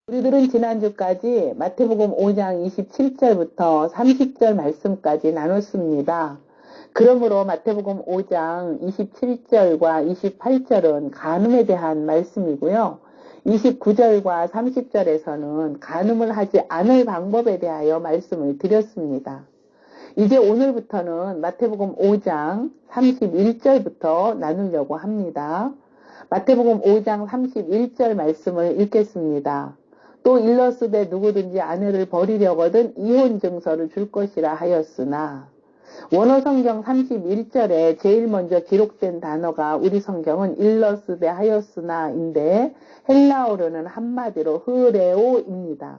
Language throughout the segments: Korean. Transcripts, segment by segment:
우리들은 지난주까지 마태복음 5장 27절부터 30절 말씀까지 나눴습니다. 그러므로 마태복음 5장 27절과 28절은 간음에 대한 말씀이고요. 29절과 30절에서는 간음을 하지 않을 방법에 대하여 말씀을 드렸습니다. 이제 오늘부터는 마태복음 5장 31절부터 나누려고 합니다. 마태복음 5장 31절 말씀을 읽겠습니다. 또 일러스되 누구든지 아내를 버리려거든 이혼 증서를 줄 것이라 하였으나, 원어 성경 31절에 제일 먼저 기록된 단어가 우리 성경은 일러스되 하였으나인데 헬라어로는 한마디로 흐레오입니다.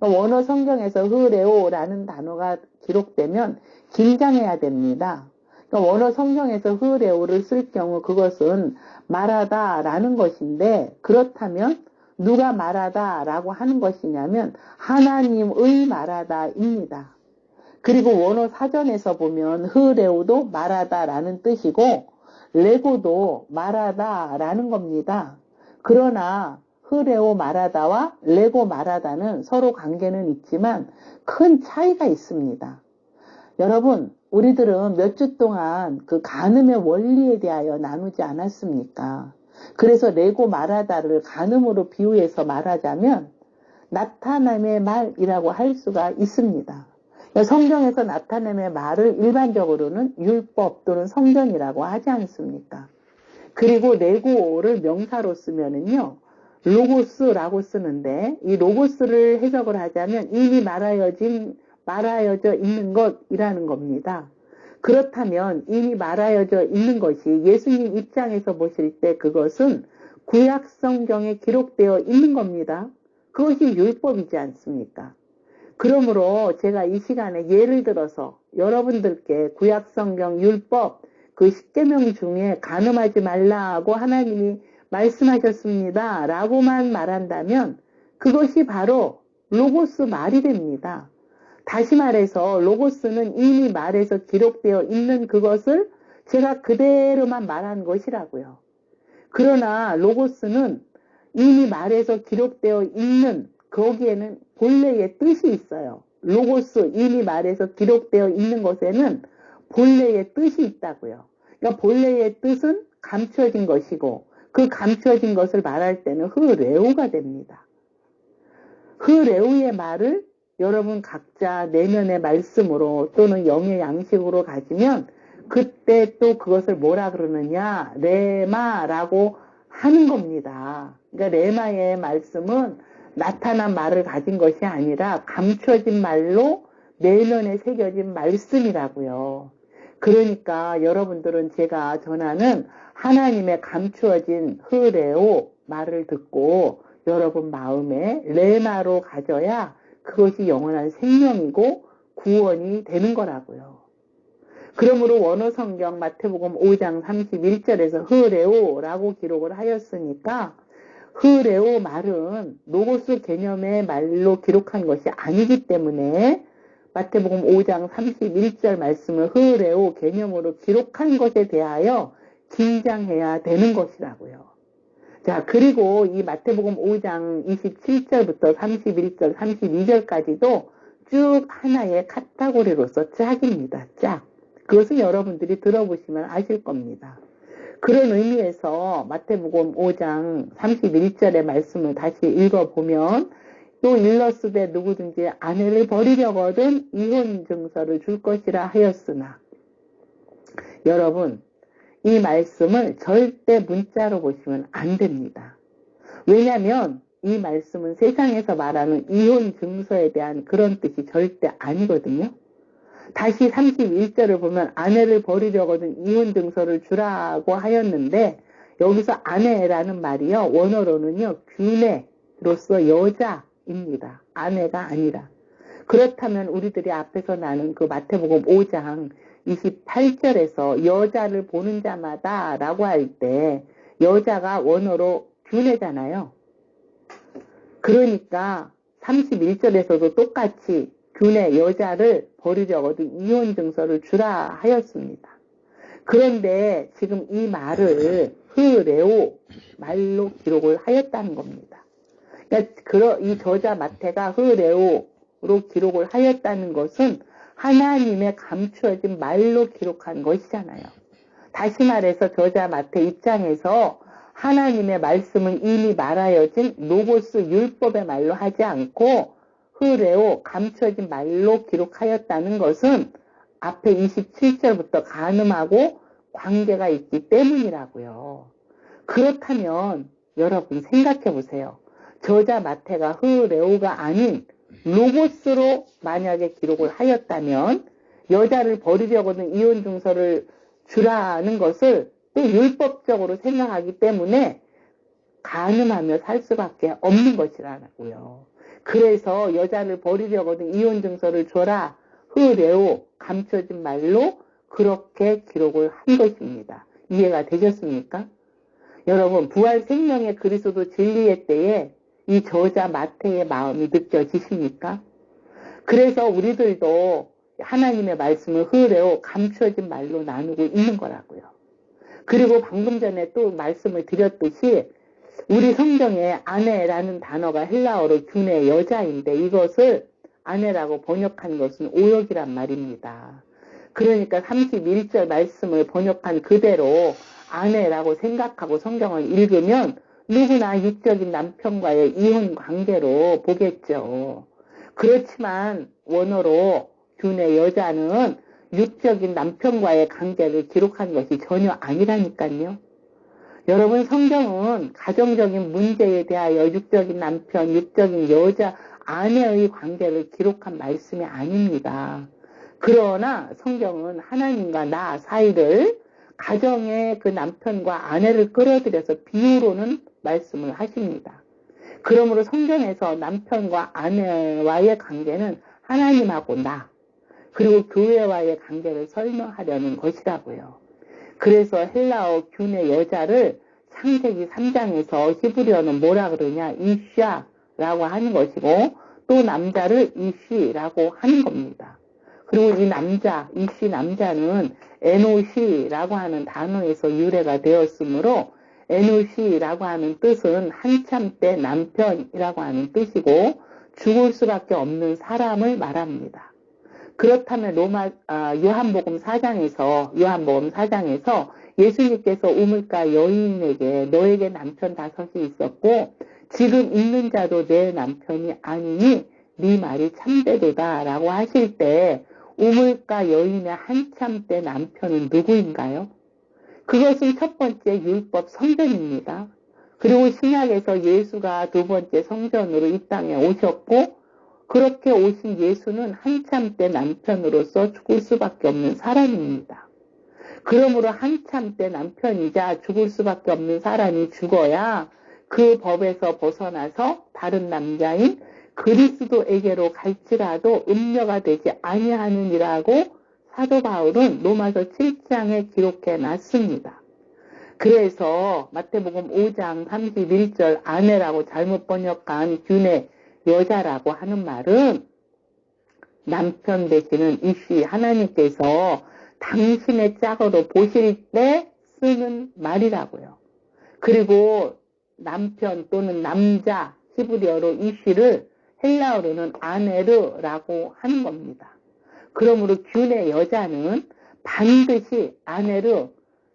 원어 성경에서 흐레오라는 단어가 기록되면 긴장해야 됩니다. 원어 성경에서 흐레오를 쓸 경우 그것은 말하다라는 것인데, 그렇다면 누가 말하다라고 하는 것이냐면 하나님의 말하다입니다. 그리고 원어 사전에서 보면 흐레오도 말하다라는 뜻이고 레고도 말하다라는 겁니다. 그러나 흐레오 말하다와 레고 말하다는 서로 관계는 있지만 큰 차이가 있습니다. 여러분, 우리들은 몇 주 동안 그 간음의 원리에 대하여 나누지 않았습니까? 그래서 레고 말하다를 간음으로 비유해서 말하자면 나타남의 말이라고 할 수가 있습니다. 성경에서 나타남의 말을 일반적으로는 율법 또는 성전이라고 하지 않습니까? 그리고 레고를 명사로 쓰면은요, 로고스라고 쓰는데, 이 로고스를 해석을 하자면 이미 말하여져 있는 것이라는 겁니다. 그렇다면 이미 말하여져 있는 것이 예수님 입장에서 보실 때 그것은 구약 성경에 기록되어 있는 겁니다. 그것이 율법이지 않습니까? 그러므로 제가 이 시간에 예를 들어서 여러분들께 구약 성경 율법 그 10계명 중에 간음하지 말라고 하나님이 말씀하셨습니다 라고만 말한다면 그것이 바로 로고스 말이 됩니다. 다시 말해서 로고스는 이미 말에서 기록되어 있는 그것을 제가 그대로만 말한 것이라고요. 그러나 로고스는 이미 말에서 기록되어 있는 거기에는 본래의 뜻이 있어요. 로고스 이미 말에서 기록되어 있는 것에는 본래의 뜻이 있다고요. 그러니까 본래의 뜻은 감춰진 것이고 그 감춰진 것을 말할 때는 흐레오가 됩니다. 흐레오의 말을 여러분 각자 내면의 말씀으로 또는 영의 양식으로 가지면 그때 또 그것을 뭐라 그러느냐? 레마라고 하는 겁니다. 그러니까 레마의 말씀은 나타난 말을 가진 것이 아니라 감춰진 말로 내면에 새겨진 말씀이라고요. 그러니까 여러분들은 제가 전하는 하나님의 감추어진 흐레오 말을 듣고 여러분 마음에 레마로 가져야 그것이 영원한 생명이고 구원이 되는 거라고요. 그러므로 원어 성경 마태복음 5장 31절에서 흐레오라고 기록을 하였으니까 흐레오 말은 로고스 개념의 말로 기록한 것이 아니기 때문에 마태복음 5장 31절 말씀을 흐레오 개념으로 기록한 것에 대하여 긴장해야 되는 것이라고요. 자, 그리고 이 마태복음 5장 27절부터 31절, 32절까지도 쭉 하나의 카테고리로서 짝입니다. 짝. 그것은 여러분들이 들어보시면 아실 겁니다. 그런 의미에서 마태복음 5장 31절의 말씀을 다시 읽어보면 또 일러스되 누구든지 아내를 버리려거든 이혼 증서를 줄 것이라 하였으나, 여러분 이 말씀을 절대 문자로 보시면 안 됩니다. 왜냐하면 이 말씀은 세상에서 말하는 이혼 증서에 대한 그런 뜻이 절대 아니거든요. 다시 31절을 보면 아내를 버리려거든 이혼 증서를 주라고 하였는데 여기서 아내라는 말이요 원어로는요 균해로서 여자입니다. 아내가 아니라. 그렇다면 우리들이 앞에서 나눈 그 마태복음 5장 28절에서 여자를 보는 자마다 라고 할 때 여자가 원어로 균해잖아요. 그러니까 31절에서도 똑같이 균해 여자를 버리려거든 이혼 증서를 주라 하였습니다. 그런데 지금 이 말을 흐레오 말로 기록을 하였다는 겁니다. 그러니까 이 저자 마태가 흐레오로 기록을 하였다는 것은 하나님의 감추어진 말로 기록한 것이잖아요. 다시 말해서 저자 마태 입장에서 하나님의 말씀은 이미 말하여진 로고스 율법의 말로 하지 않고 흐레오 감추어진 말로 기록하였다는 것은 앞에 27절부터 간음하고 관계가 있기 때문이라고요. 그렇다면 여러분 생각해 보세요. 저자 마태가 흐레오가 아닌 로고스로 만약에 기록을 하였다면 여자를 버리려고는 이혼 증서를 주라는 것을 또 율법적으로 생각하기 때문에 간음하며 살 수밖에 없는 것이라고요. 그래서 여자를 버리려거든 이혼 증서를 줘라. 흐레오 감춰진 말로 그렇게 기록을 한 것입니다. 이해가 되셨습니까? 여러분 부활 생명의 그리스도 진리의 때에 이 저자 마태의 마음이 느껴지십니까? 그래서 우리들도 하나님의 말씀을 흐레오 감춰진 말로 나누고 있는 거라고요. 그리고 방금 전에 또 말씀을 드렸듯이 우리 성경에 아내라는 단어가 헬라어로 균의 여자인데 이것을 아내라고 번역한 것은 오역이란 말입니다. 그러니까 31절 말씀을 번역한 그대로 아내라고 생각하고 성경을 읽으면 누구나 육적인 남편과의 이혼 관계로 보겠죠. 그렇지만 원어로 균의 여자는 육적인 남편과의 관계를 기록한 것이 전혀 아니라니까요. 여러분 성경은 가정적인 문제에 대하여 육적인 남편, 육적인 여자, 아내의 관계를 기록한 말씀이 아닙니다. 그러나 성경은 하나님과 나 사이를 가정의 그 남편과 아내를 끌어들여서 비유로는 말씀을 하십니다. 그러므로 성경에서 남편과 아내와의 관계는 하나님하고 나 그리고 교회와의 관계를 설명하려는 것이라고요. 그래서 헬라어 균의 여자를 창세기 3장에서 히브리어는 뭐라 그러냐 이샤라고 하는 것이고 또 남자를 이시라고 하는 겁니다. 그리고 이 남자, 이시 남자는 에노시라고 하는 단어에서 유래가 되었으므로 에노시라고 하는 뜻은 한참 때 남편이라고 하는 뜻이고 죽을 수밖에 없는 사람을 말합니다. 그렇다면 요한복음 4장에서 예수님께서 우물가 여인에게 너에게 남편 5이 있었고 지금 있는 자도 내 남편이 아니니 네 말이 참되도다 라고 하실 때 우물가 여인의 한참 때 남편은 누구인가요? 그것은 첫 번째 율법 성전입니다. 그리고 신약에서 예수가 두 번째 성전으로 이 땅에 오셨고 그렇게 오신 예수는 한참 때 남편으로서 죽을 수밖에 없는 사람입니다. 그러므로 한참 때 남편이자 죽을 수밖에 없는 사람이 죽어야 그 법에서 벗어나서 다른 남자인 그리스도에게로 갈지라도 음녀가 되지 아니하느니라고 사도 바울은 로마서 7장에 기록해 놨습니다. 그래서 마태복음 5장 31절 아내라고 잘못 번역한 균의 여자라고 하는 말은 남편 되시는 이시 하나님께서 당신의 짝으로 보실 때 쓰는 말이라고요. 그리고 남편 또는 남자 히브리어로 이시를 헬라어로는 아네르라고 하는 겁니다. 그러므로 균의 여자는 반드시 아네르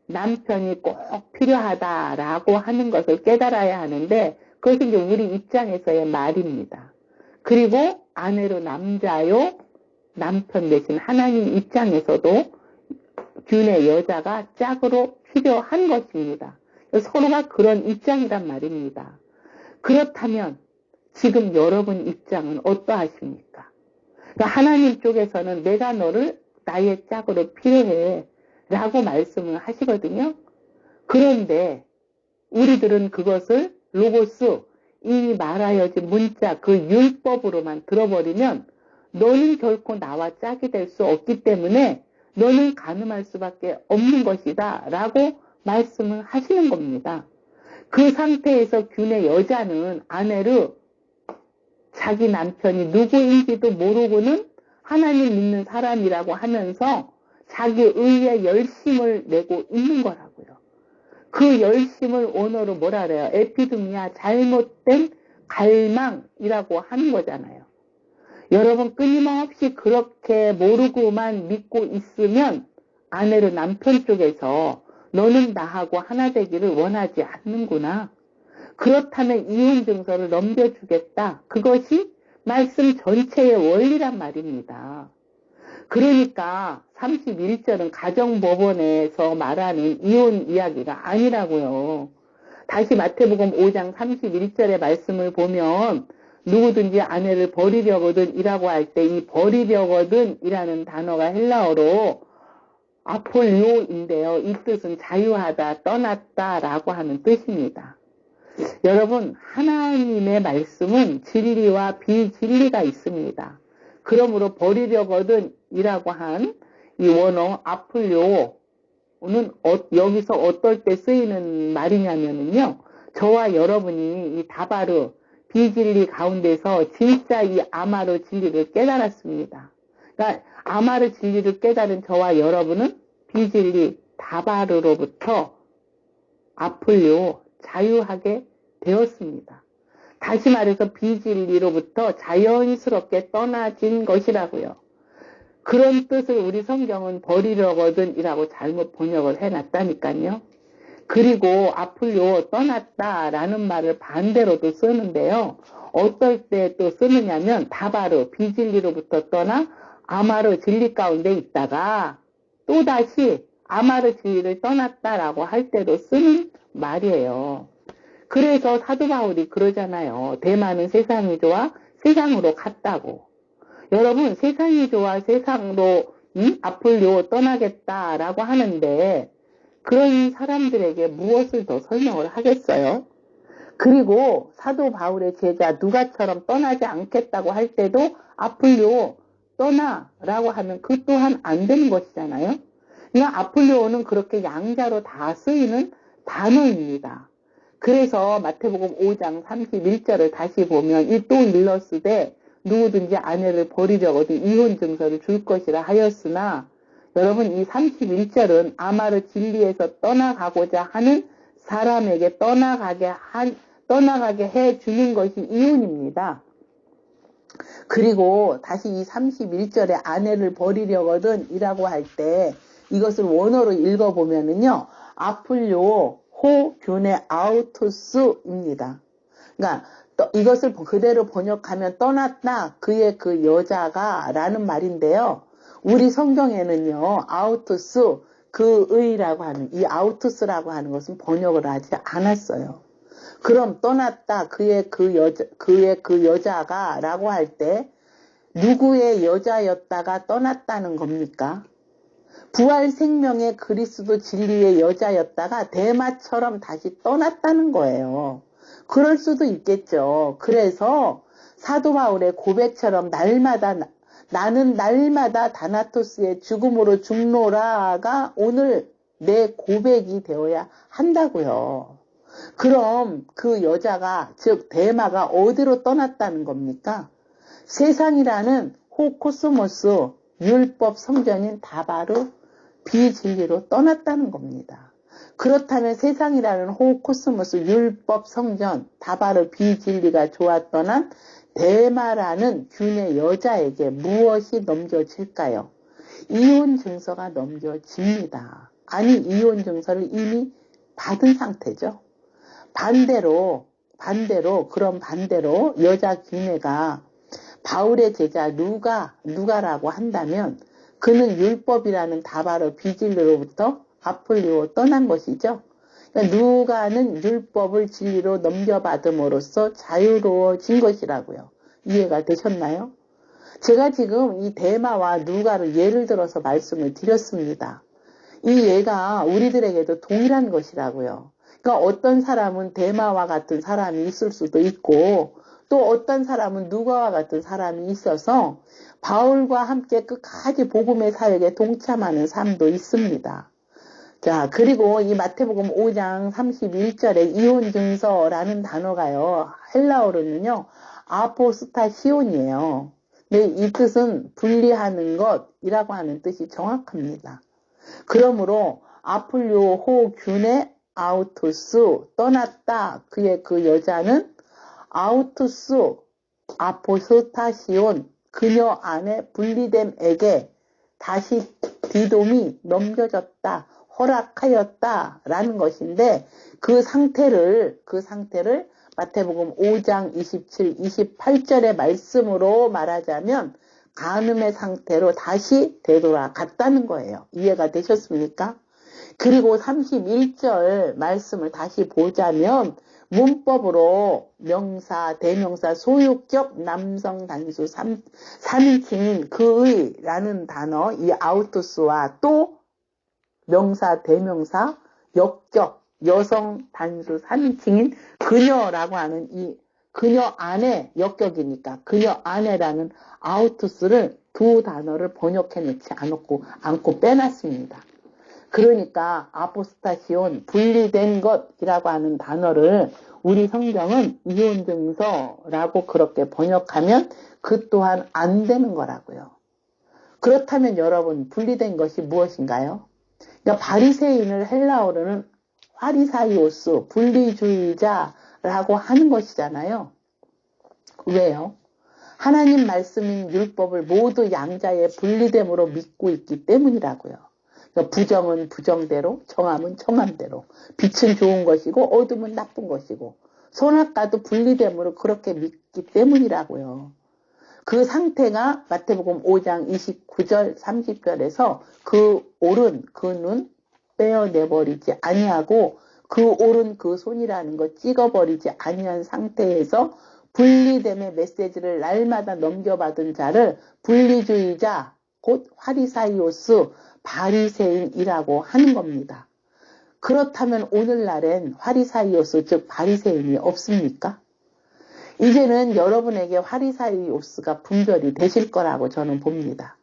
남편이 꼭 필요하다라고 하는 것을 깨달아야 하는데 그것은 이제 우리 입장에서의 말입니다. 그리고 아내로 남자요 남편 대신 하나님 입장에서도 균의 여자가 짝으로 필요한 것입니다. 서로가 그런 입장이란 말입니다. 그렇다면 지금 여러분 입장은 어떠하십니까? 그러니까 하나님 쪽에서는 내가 너를 나의 짝으로 필요해 라고 말씀을 하시거든요. 그런데 우리들은 그것을 로고스 이미 말하여진 문자 그 율법으로만 들어버리면 너는 결코 나와 짝이 될 수 없기 때문에 너는 간음할 수밖에 없는 것이다 라고 말씀을 하시는 겁니다. 그 상태에서 균의 여자는 아내를 자기 남편이 누구인지도 모르고는 하나님 믿는 사람이라고 하면서 자기 의에 열심을 내고 있는 거라고요. 그 열심을 언어로 뭐라 그래요? 에피드미아 잘못된 갈망이라고 하는 거잖아요. 여러분 끊임없이 그렇게 모르고만 믿고 있으면 아내를 남편 쪽에서 너는 나하고 하나 되기를 원하지 않는구나. 그렇다면 이혼 증서를 넘겨주겠다. 그것이 말씀 전체의 원리란 말입니다. 그러니까 31절은 가정법원에서 말하는 이혼 이야기가 아니라고요. 다시 마태복음 5장 31절의 말씀을 보면 누구든지 아내를 버리려거든 이라고 할 때 이 버리려거든 이라는 단어가 헬라어로 아폴리오인데요. 이 뜻은 자유하다, 떠났다 라고 하는 뜻입니다. 여러분, 하나님의 말씀은 진리와 비진리가 있습니다. 그러므로 버리려거든 이라고 한 이 원어 아폴리오는 여기서 어떨 때 쓰이는 말이냐면요. 저와 여러분이 이 다바르, 비진리 가운데서 진짜 이 아마르 진리를 깨달았습니다. 그러니까 아마르 진리를 깨달은 저와 여러분은 비진리, 다바르로부터 아폴리오, 자유하게 되었습니다. 다시 말해서 비진리로부터 자연스럽게 떠나진 것이라고요. 그런 뜻을 우리 성경은 버리려거든 이라고 잘못 번역을 해놨다니까요. 그리고 아폴리오 떠났다라는 말을 반대로도 쓰는데요. 어떨 때 또 쓰느냐면 다바르 비진리로부터 떠나 아마르 진리 가운데 있다가 또다시 아마르 진리를 떠났다라고 할 때도 쓰는 말이에요. 그래서 사도 바울이 그러잖아요. 대만은 세상이 좋아 세상으로 갔다고. 여러분 세상이 좋아 세상으로 아폴리오 떠나겠다라고 하는데 그런 사람들에게 무엇을 더 설명을 하겠어요? 그리고 사도 바울의 제자 누가처럼 떠나지 않겠다고 할 때도 아폴리오 떠나라고 하면 그 또한 안 되는 것이잖아요. 그러니까 아폴리오는 그렇게 양자로 다 쓰이는 단어입니다. 그래서 마태복음 5장 31절을 다시 보면 이 또 일러스되 누구든지 아내를 버리려거든 이혼 증서를 줄 것이라 하였으나 여러분 이 31절은 아마르 진리에서 떠나가고자 하는 사람에게 떠나가게 해주는 것이 이혼입니다. 그리고 다시 이 31절에 아내를 버리려거든 이라고 할 때 이것을 원어로 읽어보면은요. 아폴리오 호 균의 아우토스입니다. 그러니까 이것을 그대로 번역하면 떠났다 그의 그 여자가 라는 말인데요. 우리 성경에는요. 아우토스 그의라고 하는 이 아우토스라고 하는 것은 번역을 하지 않았어요. 그럼 떠났다 그의 그 여자가 라고 할 때 누구의 여자였다가 떠났다는 겁니까? 부활 생명의 그리스도 진리의 여자였다가 데마처럼 다시 떠났다는 거예요. 그럴 수도 있겠죠. 그래서 사도 바울의 고백처럼 나는 날마다 다나토스의 죽음으로 죽노라가 오늘 내 고백이 되어야 한다고요. 그럼 그 여자가 즉 데마가 어디로 떠났다는 겁니까? 세상이라는 호코스모스 율법 성전인 다바르 비진리로 떠났다는 겁니다. 그렇다면 세상이라는 호코스모스 율법 성전 다바르 비진리가 좋았던 데마라는 균의 여자에게 무엇이 넘겨질까요? 이혼 증서가 넘겨집니다. 아니 이혼 증서를 이미 받은 상태죠. 반대로 여자 균애가 바울의 제자 누가라고 한다면 그는 율법이라는 다바르 비진리로부터 아폴리오 떠난 것이죠. 그러니까 누가는 율법을 진리로 넘겨받음으로써 자유로워진 것이라고요. 이해가 되셨나요? 제가 지금 이 데마와 누가를 예를 들어서 말씀을 드렸습니다. 이 예가 우리들에게도 동일한 것이라고요. 그러니까 어떤 사람은 데마와 같은 사람이 있을 수도 있고 또 어떤 사람은 누가와 같은 사람이 있어서 바울과 함께 끝까지 복음의 사역에 동참하는 삶도 있습니다. 자, 그리고 이 마태복음 5장 31절에 이혼 증서라는 단어가요. 헬라어로는요. 아포스타시온이에요. 근데 이 뜻은 분리하는 것이라고 하는 뜻이 정확합니다. 그러므로 아폴리오 호 균의 아우토스 떠났다 그의 그 여자는 아우투스 아포스타시온 그녀 안에 분리됨에게 다시 디돔이 넘겨졌다, 허락하였다 라는 것인데 그 상태를 마태복음 5장 27, 28절의 말씀으로 말하자면 간음의 상태로 다시 되돌아갔다는 거예요. 이해가 되셨습니까? 그리고 31절 말씀을 다시 보자면 문법으로 명사, 대명사, 소유격 남성 단수 3인칭인 그의라는 단어, 이 아우토스와 또 명사, 대명사, 역격, 여성 단수 3인칭인 그녀라고 하는 이 그녀 안에 역격이니까 그녀 안에라는 아우토스를 두 단어를 번역해 놓지 않고 빼놨습니다. 그러니까 아포스타시온 분리된 것이라고 하는 단어를 우리 성경은 이혼증서라고 그렇게 번역하면 그 또한 안 되는 거라고요. 그렇다면 여러분 분리된 것이 무엇인가요? 그러니까 바리새인을 헬라어로는 화리사이오스 분리주의자라고 하는 것이잖아요. 왜요? 하나님 말씀인 율법을 모두 양자의 분리됨으로 믿고 있기 때문이라고요. 부정은 부정대로, 정함은 정함대로, 빛은 좋은 것이고 어둠은 나쁜 것이고 선악과도 분리됨으로 그렇게 믿기 때문이라고요. 그 상태가 마태복음 5장 29절 30절에서 그 오른 그 눈 빼어내버리지 아니하고 그 오른 그 손이라는 거 찍어버리지 아니한 상태에서 분리됨의 메시지를 날마다 넘겨받은 자를 분리주의자 곧 화리사이오스 바리새인이라고 하는 겁니다. 그렇다면 오늘날엔 화리사이오스 즉 바리새인이 없습니까? 이제는 여러분에게 화리사이오스가 분별이 되실 거라고 저는 봅니다.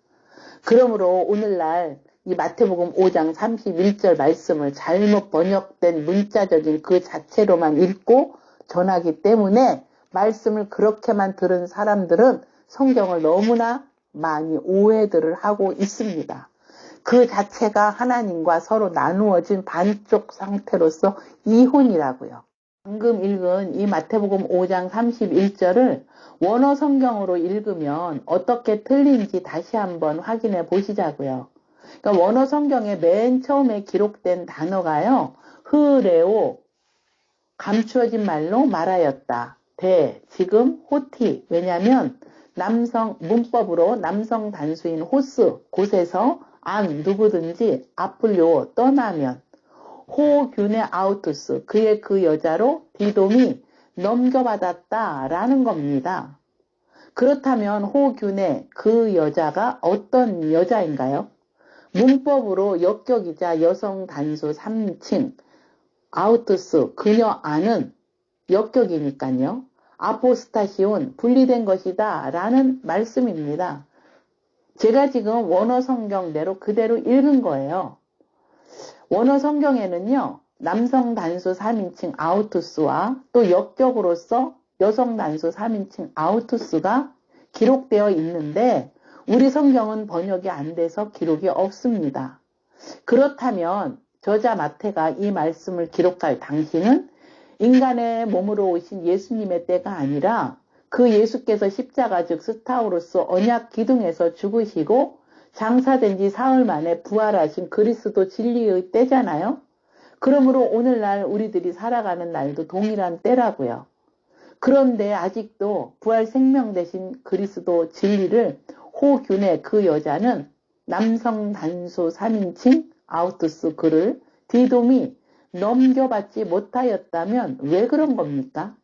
그러므로 오늘날 이 마태복음 5장 31절 말씀을 잘못 번역된 문자적인 그 자체로만 읽고 전하기 때문에 말씀을 그렇게만 들은 사람들은 성경을 너무나 많이 오해들을 하고 있습니다. 그 자체가 하나님과 서로 나누어진 반쪽 상태로서 이혼이라고요. 방금 읽은 이 마태복음 5장 31절을 원어 성경으로 읽으면 어떻게 틀린지 다시 한번 확인해 보시자고요. 그러니까 원어 성경의 맨 처음에 기록된 단어가요. 흐레오, 감추어진 말로 말하였다. 지금, 호티. 왜냐하면 문법으로 남성 단수인 호스, 곳에서 안, 누구든지 아플요, 떠나면 호균의 아우투스, 그의 그 여자로 디돔이 넘겨받았다라는 겁니다. 그렇다면 호균의 그 여자가 어떤 여자인가요? 문법으로 역격이자 여성 단수 3칭, 아우투스, 그녀 안은 역격이니까요. 아포스타시온, 분리된 것이다 라는 말씀입니다. 제가 지금 원어 성경대로 그대로 읽은 거예요. 원어 성경에는요. 남성 단수 3인칭 아우투스와 또 역격으로서 여성 단수 3인칭 아우투스가 기록되어 있는데 우리 성경은 번역이 안 돼서 기록이 없습니다. 그렇다면 저자 마태가 이 말씀을 기록할 당시는 인간의 몸으로 오신 예수님의 때가 아니라 그 예수께서 십자가 즉 스타우로스 언약 기둥에서 죽으시고 장사된 지 사흘 만에 부활하신 그리스도 진리의 때잖아요. 그러므로 오늘날 우리들이 살아가는 날도 동일한 때라고요. 그런데 아직도 부활 생명 되신 그리스도 진리를 호균의 그 여자는 남성 단수 3인칭 아우투스 그를 디돔이 넘겨받지 못하였다면 왜 그런 겁니까?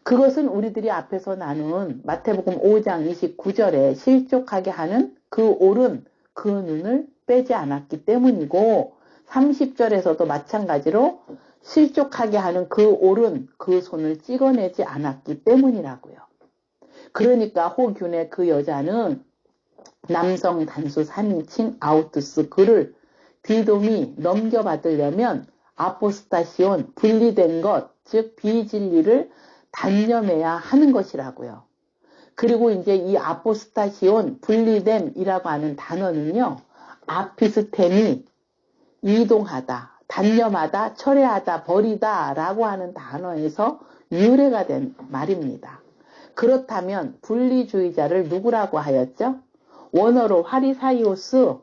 그것은 우리들이 앞에서 나눈 마태복음 5장 29절에 실족하게 하는 그 오른 그 눈을 빼지 않았기 때문이고 30절에서도 마찬가지로 실족하게 하는 그 오른 그 손을 찍어내지 않았기 때문이라고요. 그러니까 호균의 그 여자는 남성 단수 3인칭 아우투스 그를 디돔이 넘겨받으려면 아포스타시온 분리된 것, 즉 비진리를 단념해야 하는 것이라고요. 그리고 이제 이 아포스타시온 분리됨이라고 하는 단어는요. 아피스템이 이동하다, 단념하다, 철회하다, 버리다 라고 하는 단어에서 유래가 된 말입니다. 그렇다면 분리주의자를 누구라고 하였죠? 원어로 화리사이오스,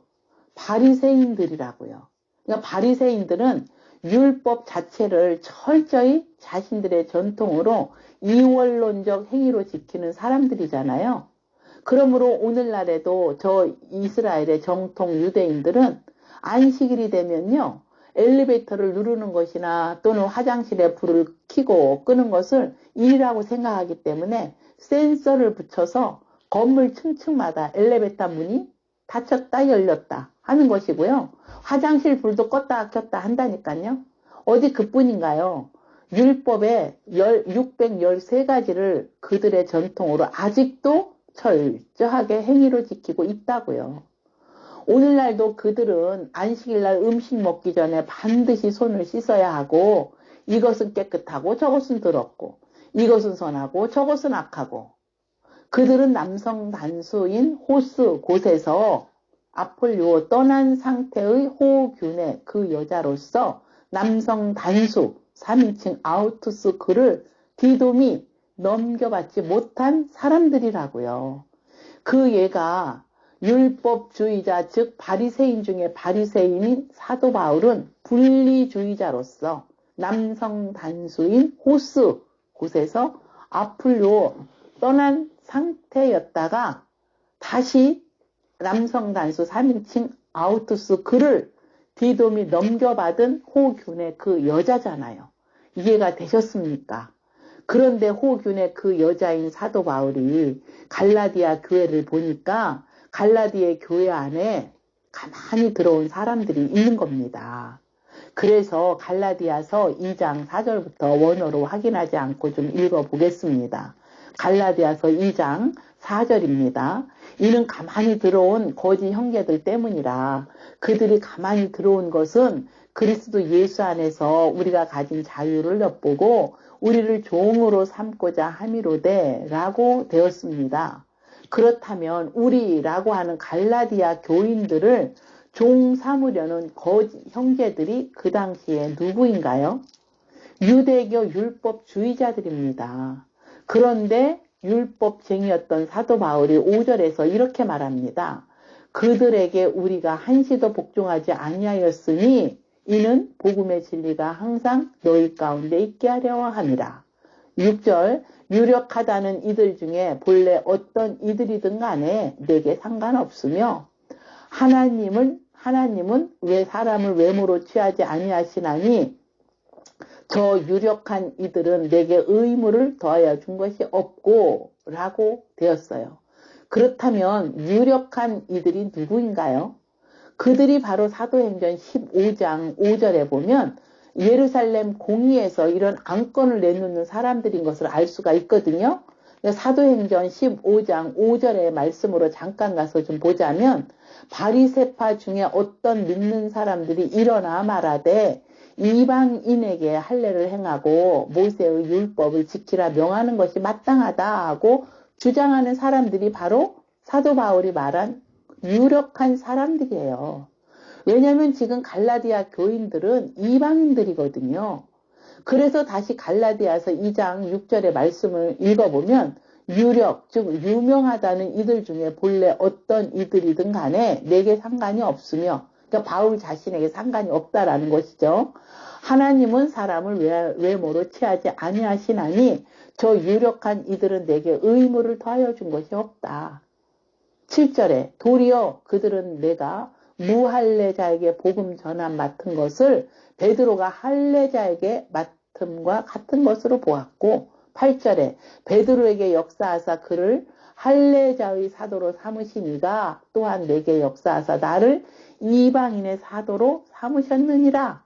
바리새인들이라고요. 그러니까 바리새인들은 율법 자체를 철저히 자신들의 전통으로 이원론적 행위로 지키는 사람들이잖아요. 그러므로 오늘날에도 저 이스라엘의 정통 유대인들은 안식일이 되면요, 엘리베이터를 누르는 것이나 또는 화장실에 불을 켜고 끄는 것을 일이라고 생각하기 때문에 센서를 붙여서 건물 층층마다 엘리베이터 문이 닫혔다 열렸다 하는 것이고요. 화장실 불도 껐다 켰다 한다니까요. 어디 그뿐인가요? 율법의 613가지를 그들의 전통으로 아직도 철저하게 행위로 지키고 있다고요. 오늘날도 그들은 안식일날 음식 먹기 전에 반드시 손을 씻어야 하고, 이것은 깨끗하고 저것은 더럽고, 이것은 선하고 저것은 악하고, 그들은 남성 단수인 호스 곳에서 아폴리오 떠난 상태의 호균의 그 여자로서 남성 단수 3인칭 아우투스 그를 디돔이 넘겨받지 못한 사람들이라고요. 그 얘가 율법주의자 즉 바리새인 중에 바리새인인 사도 바울은 분리주의자로서 남성 단수인 호스 곳에서 아폴리오 떠난 상태였다가 다시 남성 단수 3인칭 아우투스 그를 디돔이 넘겨받은 호균의 그 여자잖아요. 이해가 되셨습니까? 그런데 호균의 그 여자인 사도 바울이 갈라디아 교회를 보니까 갈라디아 교회 안에 가만히 들어온 사람들이 있는 겁니다. 그래서 갈라디아서 2장 4절부터 원어로 확인하지 않고 좀 읽어보겠습니다. 갈라디아서 2장 4절입니다. 이는 가만히 들어온 거짓 형제들 때문이라. 그들이 가만히 들어온 것은 그리스도 예수 안에서 우리가 가진 자유를 엿보고 우리를 종으로 삼고자 함이로되 라고 되었습니다. 그렇다면 우리라고 하는 갈라디아 교인들을 종 삼으려는 거짓 형제들이 그 당시에 누구인가요? 유대교 율법주의자들입니다. 그런데 율법쟁이였던 사도 바울이 5절에서 이렇게 말합니다. 그들에게 우리가 한시도 복종하지 아니하였으니 이는 복음의 진리가 항상 너희 가운데 있게 하려 함이라. 6절 유력하다는 이들 중에 본래 어떤 이들이든 간에 내게 상관없으며 하나님은 왜 사람을 외모로 취하지 아니하시나니 저 유력한 이들은 내게 의무를 더하여 준 것이 없고 라고 되었어요. 그렇다면 유력한 이들이 누구인가요? 그들이 바로 사도행전 15장 5절에 보면 예루살렘 공의에서 이런 안건을 내놓는 사람들인 것을 알 수가 있거든요. 사도행전 15장 5절의 말씀으로 잠깐 가서 좀 보자면 바리새파 중에 어떤 믿는 사람들이 일어나 말하되 이방인에게 할례를 행하고 모세의 율법을 지키라 명하는 것이 마땅하다 하고 주장하는 사람들이 바로 사도 바울이 말한 유력한 사람들이에요. 왜냐하면 지금 갈라디아 교인들은 이방인들이거든요. 그래서 다시 갈라디아서 2장 6절의 말씀을 읽어보면 유력, 즉 유명하다는 이들 중에 본래 어떤 이들이든 간에 내게 상관이 없으며, 그러니까 바울 자신에게 상관이 없다라는 것이죠. 하나님은 사람을 외모로 취하지 아니하시나니 저 유력한 이들은 내게 의무를 더하여 준 것이 없다. 7절에 도리어 그들은 내가 무할례자에게 복음 전함 맡은 것을 베드로가 할례자에게 맡음과 같은 것으로 보았고, 8절에 베드로에게 역사하사 그를 할례자의 사도로 삼으시니가 또한 내게 역사하사 나를 이방인의 사도로 삼으셨느니라.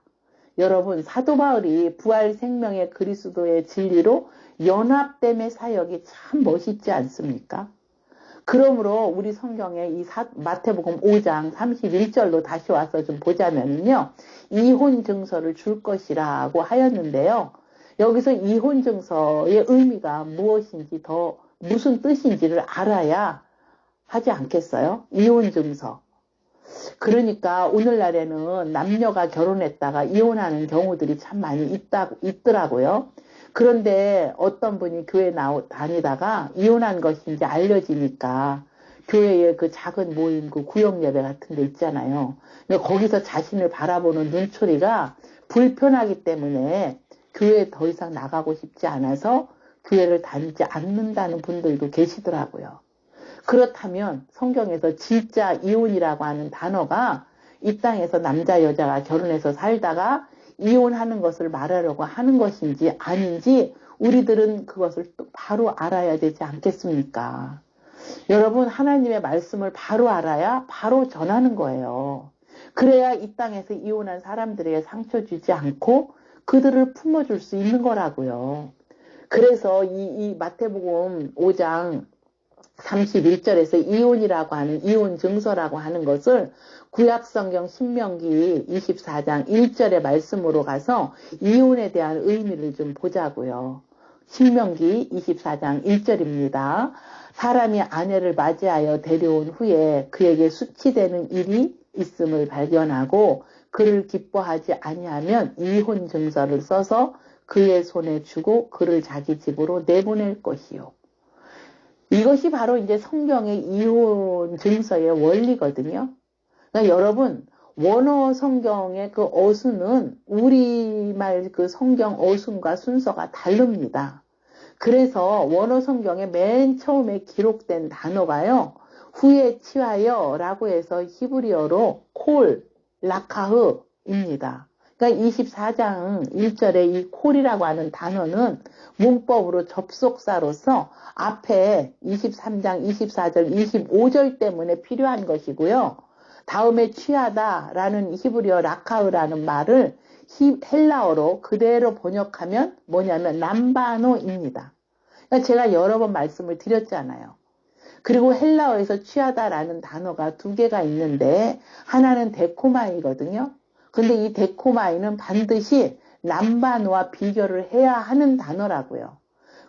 여러분, 사도 바울이 부활 생명의 그리스도의 진리로 연합됨의 사역이 참 멋있지 않습니까? 그러므로 우리 성경에 이 마태복음 5장 31절로 다시 와서 좀 보자면요. 이혼 증서를 줄 것이라고 하였는데요. 여기서 이혼 증서의 의미가 무엇인지 무슨 뜻인지를 알아야 하지 않겠어요? 이혼 증서. 그러니까 오늘날에는 남녀가 결혼했다가 이혼하는 경우들이 참 많이 있더라고요. 그런데 어떤 분이 교회 다니다가 이혼한 것이 이제 알려지니까 교회에 그 작은 모임, 그 구역 예배 같은 데 있잖아요. 근데 거기서 자신을 바라보는 눈초리가 불편하기 때문에 교회에 더 이상 나가고 싶지 않아서 교회를 다니지 않는다는 분들도 계시더라고요. 그렇다면 성경에서 진짜 이혼이라고 하는 단어가 이 땅에서 남자 여자가 결혼해서 살다가 이혼하는 것을 말하려고 하는 것인지 아닌지 우리들은 그것을 또 바로 알아야 되지 않겠습니까? 여러분, 하나님의 말씀을 바로 알아야 바로 전하는 거예요. 그래야 이 땅에서 이혼한 사람들에게 상처 주지 않고 그들을 품어줄 수 있는 거라고요. 그래서 이 마태복음 5장 31절에서 이혼이라고 하는 이혼 증서라고 하는 것을 구약성경 신명기 24장 1절의 말씀으로 가서 이혼에 대한 의미를 좀 보자고요. 신명기 24장 1절입니다. 사람이 아내를 맞이하여 데려온 후에 그에게 수치되는 일이 있음을 발견하고 그를 기뻐하지 아니하면 이혼 증서를 써서 그의 손에 주고 그를 자기 집으로 내보낼 것이요. 이것이 바로 이제 성경의 이혼 증서의 원리거든요. 그러니까 여러분, 원어 성경의 그 어순은 우리말 그 성경 어순과 순서가 다릅니다. 그래서 원어 성경에 맨 처음에 기록된 단어가요, 후에 취하여 라고 해서 히브리어로 콜, 라카흐입니다. 그러니까 24장 1절에 이 콜이라고 하는 단어는 문법으로 접속사로서 앞에 23장 24절 25절 때문에 필요한 것이고요. 다음에 취하다라는 히브리어 라카흐라는 말을 헬라어로 그대로 번역하면 뭐냐면 람바노입니다. 그러니까 제가 여러 번 말씀을 드렸잖아요. 그리고 헬라어에서 취하다라는 단어가 두 개가 있는데 하나는 데코마이거든요. 근데 이 데코마이는 반드시 람바노와 비교를 해야 하는 단어라고요.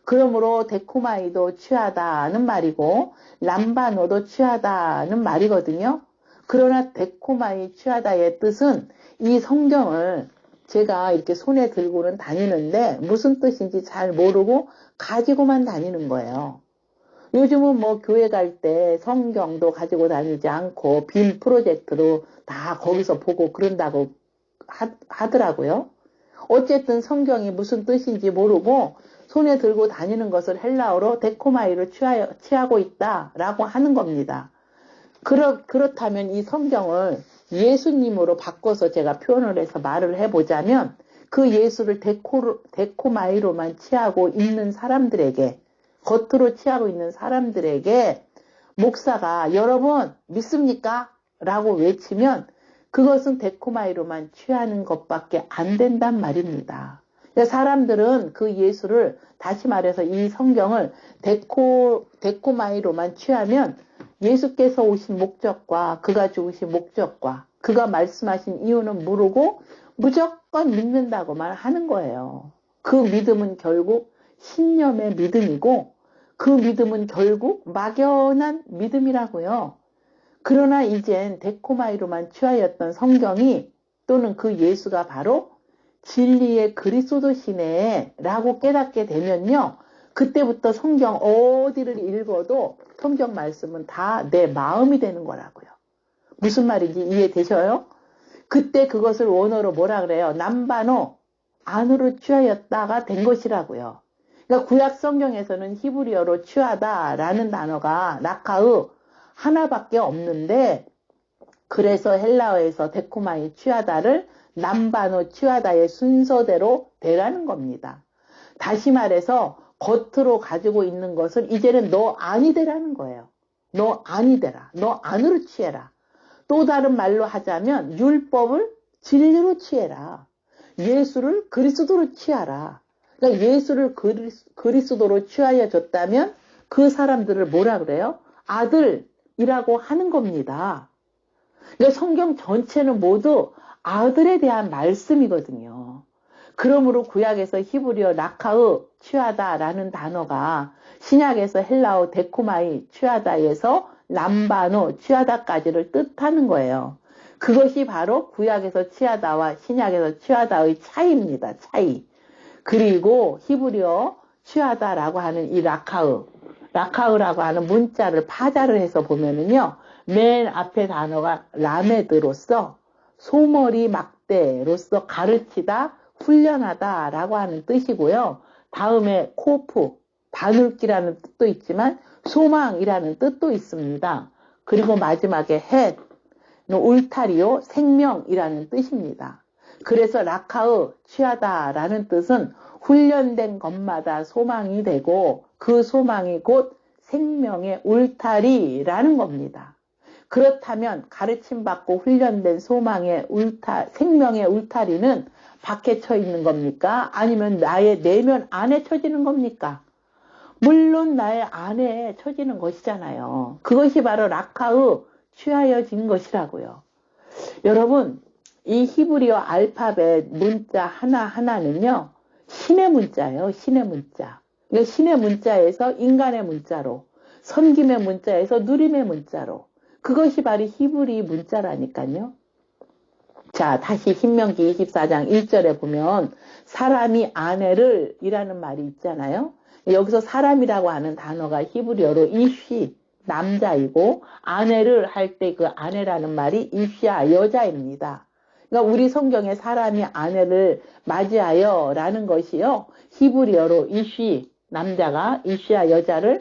그러므로 데코마이도 취하다는 말이고 람바노도 취하다는 말이거든요. 그러나 데코마이 취하다의 뜻은 이 성경을 제가 이렇게 손에 들고는 다니는데 무슨 뜻인지 잘 모르고 가지고만 다니는 거예요. 요즘은 뭐 교회 갈 때 성경도 가지고 다니지 않고 빔 프로젝트로 다 거기서 보고 그런다고 하더라고요. 어쨌든 성경이 무슨 뜻인지 모르고 손에 들고 다니는 것을 헬라어로 데코마이를 취하고 있다라고 하는 겁니다. 그렇다면 이 성경을 예수님으로 바꿔서 제가 표현을 해서 말을 해보자면 그 예수를 데코마이로만 취하고 있는 사람들에게, 겉으로 취하고 있는 사람들에게 목사가 여러분 믿습니까? 라고 외치면 그것은 데코마이로만 취하는 것밖에 안 된단 말입니다. 사람들은 그 예수를, 다시 말해서 이 성경을 데코마이로만 취하면 예수께서 오신 목적과 그가 죽으신 목적과 그가 말씀하신 이유는 모르고 무조건 믿는다고만 하는 거예요. 그 믿음은 결국 신념의 믿음이고 그 믿음은 결국 막연한 믿음이라고요. 그러나 이젠 데코마이로만 취하였던 성경이 또는 그 예수가 바로 진리의 그리스도시네 라고 깨닫게 되면요. 그때부터 성경 어디를 읽어도 성경 말씀은 다 내 마음이 되는 거라고요. 무슨 말인지 이해되셔요? 그때 그것을 원어로 뭐라 그래요? 남바노, 안으로 취하였다가 된 것이라고요. 그러니까 구약 성경에서는 히브리어로 취하다라는 단어가 라카흐 하나밖에 없는데 그래서 헬라어에서 데코마이 취하다를 남바노 취하다의 순서대로 되라는 겁니다. 다시 말해서 겉으로 가지고 있는 것을 이제는 너 안이 되라는 거예요. 너 안이 되라. 너 안으로 취해라. 또 다른 말로 하자면 율법을 진리로 취해라. 예수를 그리스도로 취하라. 그러니까 예수를 그리스도로 취하여 줬다면 그 사람들을 뭐라 그래요? 아들이라고 하는 겁니다. 그러니까 성경 전체는 모두 아들에 대한 말씀이거든요. 그러므로 구약에서 히브리어 라카흐 취하다라는 단어가 신약에서 헬라어 데코마이 취하다에서 람바노 취하다까지를 뜻하는 거예요. 그것이 바로 구약에서 취하다와 신약에서 취하다의 차이입니다. 차이. 그리고 히브리어 취하다라고 하는 이 라카으라고 하는 문자를 파자를 해서 보면은요, 맨 앞에 단어가 라메드로서 소머리 막대로서 가르치다, 훈련하다 라고 하는 뜻이고요. 다음에 코프, 바늘기라는 뜻도 있지만 소망이라는 뜻도 있습니다. 그리고 마지막에 헷, 울타리요, 생명이라는 뜻입니다. 그래서 라카으, 취하다라는 뜻은 훈련된 것마다 소망이 되고 그 소망이 곧 생명의 울타리라는 겁니다. 그렇다면 가르침받고 훈련된 생명의 울타리는 밖에 쳐 있는 겁니까? 아니면 나의 내면 안에 쳐지는 겁니까? 물론 나의 안에 쳐지는 것이잖아요. 그것이 바로 라카으, 취하여진 것이라고요. 여러분, 이 히브리어 알파벳 문자 하나하나는요, 신의 문자예요, 신의 문자. 그러니까 신의 문자에서 인간의 문자로, 섬김의 문자에서 누림의 문자로, 그것이 바로 히브리 문자라니까요. 자, 다시 신명기 24장 1절에 보면 사람이 아내를 이라는 말이 있잖아요. 여기서 사람이라고 하는 단어가 히브리어로 이쉬, 남자이고 아내를 할 때 그 아내라는 말이 이쉬아, 여자입니다. 그러니까 우리 성경에 사람이 아내를 맞이하여 라는 것이요, 히브리어로 이쉬, 남자가 이쉬아, 여자를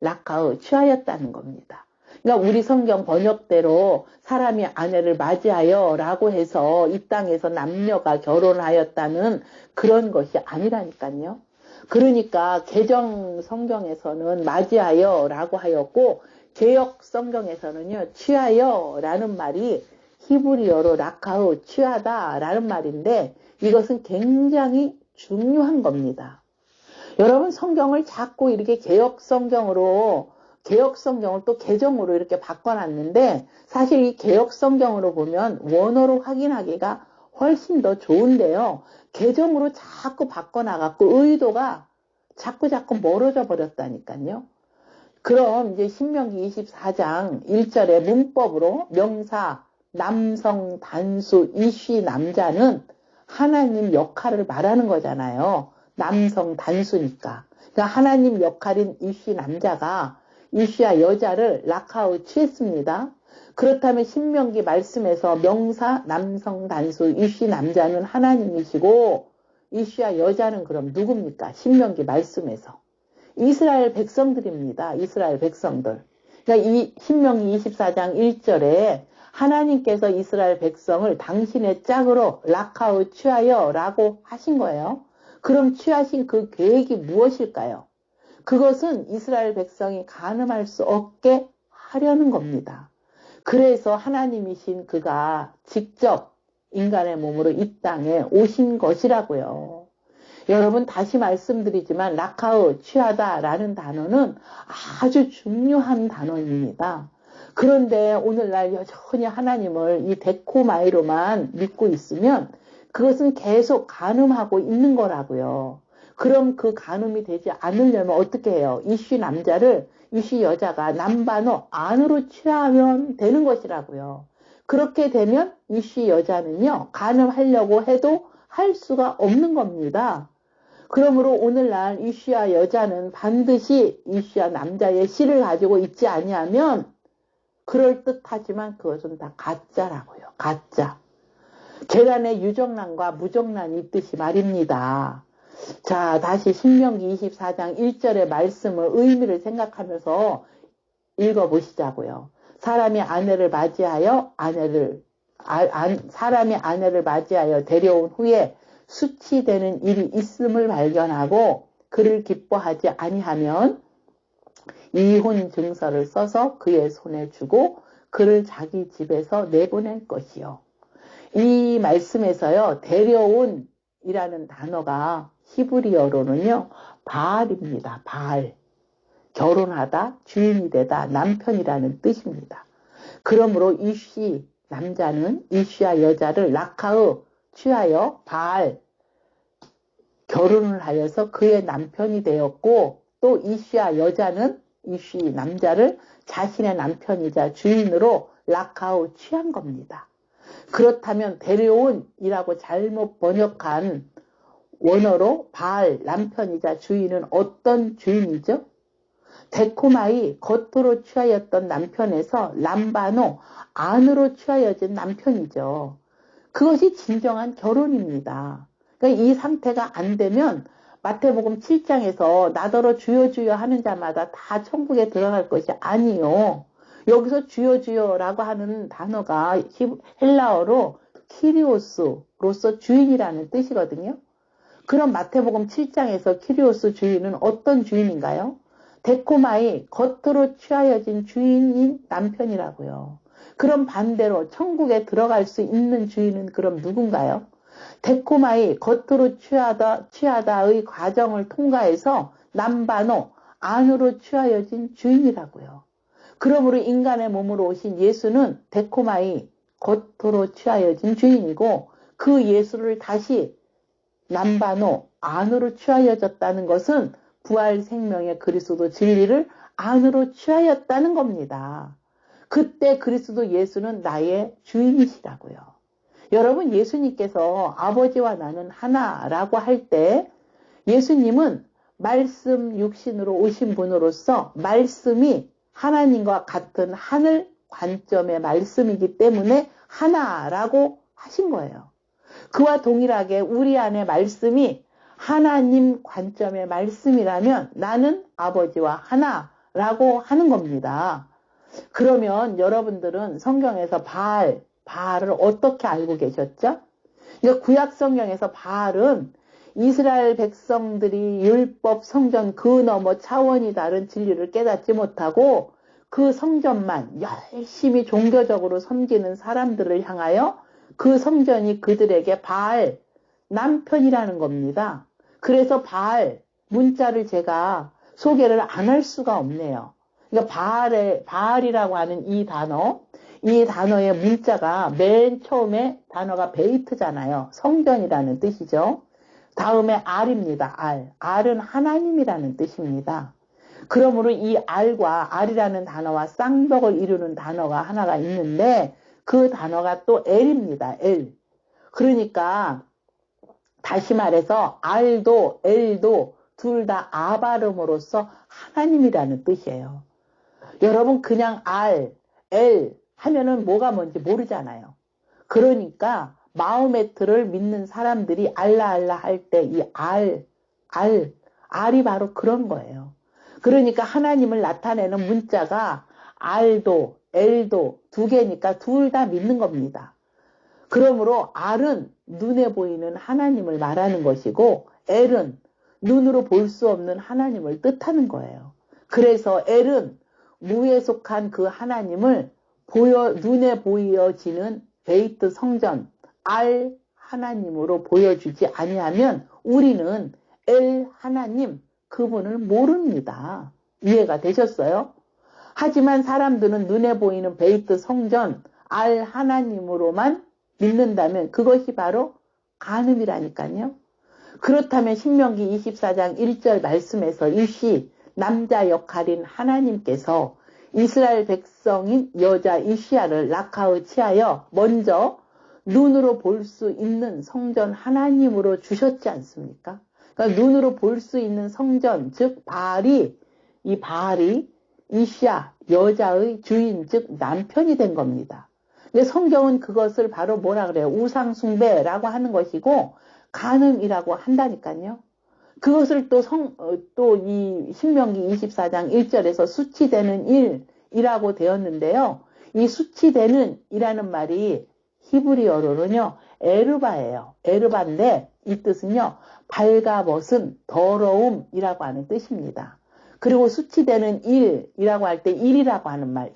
라카으, 취하였다는 겁니다. 그러니까 우리 성경 번역대로 사람이 아내를 맞이하여 라고 해서 이 땅에서 남녀가 결혼하였다는 그런 것이 아니라니까요. 그러니까 개정 성경에서는 맞이하여 라고 하였고 개역 성경에서는요, 취하여 라는 말이 히브리어로 라카으, 취하다 라는 말인데 이것은 굉장히 중요한 겁니다. 여러분, 성경을 자꾸 이렇게 개역 성경을 또 개정으로 이렇게 바꿔놨는데 사실 이 개역 성경으로 보면 원어로 확인하기가 훨씬 더 좋은데요. 개정으로 자꾸 바꿔나갔고 의도가 자꾸 멀어져 버렸다니까요. 그럼 이제 신명기 24장 1절의 문법으로 명사, 남성, 단수, 이쉬, 남자는 하나님 역할을 말하는 거잖아요. 남성, 단수니까. 그러니까 하나님 역할인 이쉬 남자가 이쉬아 여자를 라카으 취했습니다. 그렇다면 신명기 말씀에서 명사, 남성, 단수, 이쉬 남자는 하나님이시고 이쉬아 여자는 그럼 누굽니까? 신명기 말씀에서. 이스라엘 백성들입니다. 이스라엘 백성들. 그러니까 이 신명기 24장 1절에 하나님께서 이스라엘 백성을 당신의 짝으로 라카으 취하여 라고 하신 거예요. 그럼 취하신 그 계획이 무엇일까요? 그것은 이스라엘 백성이 간음할 수 없게 하려는 겁니다. 그래서 하나님이신 그가 직접 인간의 몸으로 이 땅에 오신 것이라고요. 여러분, 다시 말씀드리지만 라카으, 취하다라는 단어는 아주 중요한 단어입니다. 그런데 오늘날 여전히 하나님을 이 데코마이로만 믿고 있으면 그것은 계속 간음하고 있는 거라고요. 그럼 그 간음이 되지 않으려면 어떻게 해요? 이쉬 남자를 이쉬 여자가 남반어 안으로 취하면 되는 것이라고요. 그렇게 되면 이쉬 여자는요, 간음하려고 해도 할 수가 없는 겁니다. 그러므로 오늘날 이쉬아 여자는 반드시 이쉬아 남자의 씨를 가지고 있지 아니하면 그럴듯하지만 그것은 다 가짜라고요. 가짜. 계란에 유정란과 무정란이 있듯이 말입니다. 자, 다시 신명기 24장 1절의 말씀을 의미를 생각하면서 읽어보시자고요. 사람이 아내를 맞이하여 데려온 후에 수치되는 일이 있음을 발견하고 그를 기뻐하지 아니하면 이혼 증서를 써서 그의 손에 주고 그를 자기 집에서 내보낼 것이요. 이 말씀에서요, 데려온 이라는 단어가 히브리어로는요, 바알입니다. 바알. 결혼하다, 주인이 되다, 남편이라는 뜻입니다. 그러므로 이쉬 남자는 이쉬아 여자를 라카으 취하여 바알 결혼을 하여서 그의 남편이 되었고 또 이쉬아 여자는 이쉬 남자를 자신의 남편이자 주인으로 라카으 취한 겁니다. 그렇다면 데려온이라고 잘못 번역한 원어로 바알, 남편이자 주인은 어떤 주인이죠? 데코마이, 겉으로 취하였던 남편에서 람바노, 안으로 취하여진 남편이죠. 그것이 진정한 결혼입니다. 그러니까 이 상태가 안 되면 마태복음 7장에서 나더러 주여 주여 하는 자마다 다 천국에 들어갈 것이 아니요. 여기서 주여 주여라고 하는 단어가 헬라어로 키리오스로서 주인이라는 뜻이거든요. 그럼 마태복음 7장에서 키리오스 주인은 어떤 주인인가요? 데코마이, 겉으로 취하여진 주인인 남편이라고요. 그럼 반대로 천국에 들어갈 수 있는 주인은 그럼 누군가요? 데코마이, 겉으로 취하다의 과정을 통과해서 남바노, 안으로 취하여진 주인이라고요. 그러므로 인간의 몸으로 오신 예수는 데코마이, 겉으로 취하여진 주인이고 그 예수를 다시 남바노, 안으로 취하여졌다는 것은 부활 생명의 그리스도 진리를 안으로 취하였다는 겁니다. 그때 그리스도 예수는 나의 주인이시라고요. 여러분, 예수님께서 아버지와 나는 하나라고 할 때 예수님은 말씀 육신으로 오신 분으로서 말씀이 하나님과 같은 하늘 관점의 말씀이기 때문에 하나라고 하신 거예요. 그와 동일하게 우리 안에 말씀이 하나님 관점의 말씀이라면 나는 아버지와 하나라고 하는 겁니다. 그러면 여러분들은 성경에서 바알을 어떻게 알고 계셨죠? 그러니까 구약 성경에서 바알은 이스라엘 백성들이 율법 성전 그 너머 차원이 다른 진리를 깨닫지 못하고 그 성전만 열심히 종교적으로 섬기는 사람들을 향하여 그 성전이 그들에게 바알, 남편이라는 겁니다. 그래서 바알, 문자를 제가 소개를 안 할 수가 없네요. 그러니까 바알이라고 하는 이 단어의 문자가 맨 처음에 단어가 베이트잖아요. 성전이라는 뜻이죠. 다음에 알입니다. 알은 하나님이라는 뜻입니다. 그러므로 이 알이라는 단어와 쌍벽을 이루는 단어가 하나가 있는데 그 단어가 또 엘입니다. 엘. 그러니까 다시 말해서 알도 엘도 둘 다 아 발음으로써 하나님이라는 뜻이에요. 여러분 그냥 엘 하면은 뭐가 뭔지 모르잖아요. 그러니까 마호메트를 믿는 사람들이 알라 할 때 이 알이 바로 그런 거예요. 그러니까 하나님을 나타내는 문자가 알도 엘도 두 개니까 둘 다 믿는 겁니다. 그러므로 알은 눈에 보이는 하나님을 말하는 것이고 엘은 눈으로 볼 수 없는 하나님을 뜻하는 거예요. 그래서 엘은 무에 속한 그 하나님을 눈에 보여지는 베이트 성전 알 하나님으로 보여주지 아니하면 우리는 엘 하나님 그분을 모릅니다. 이해가 되셨어요? 하지만 사람들은 눈에 보이는 베이트 성전 알 하나님으로만 믿는다면 그것이 바로 간음이라니까요. 그렇다면 신명기 24장 1절 말씀에서 일시 남자 역할인 하나님께서 이스라엘 백성인 여자 이시야를 라카의 치하여 먼저 눈으로 볼 수 있는 성전 하나님으로 주셨지 않습니까? 그러니까 눈으로 볼 수 있는 성전, 즉 바알이 이시야 여자의 주인, 즉 남편이 된 겁니다. 근데 성경은 그것을 바로 뭐라 그래요? 우상숭배라고 하는 것이고 간음이라고 한다니까요. 그것을 또 이 신명기 24장 1절에서 수치되는 일이라고 되었는데요. 이 수치되는 이라는 말이 히브리어로는요, 에르바예요. 에르바인데 이 뜻은요, 발가벗은 더러움이라고 하는 뜻입니다. 그리고 수치되는 일이라고 할 때 일이라고 하는 말,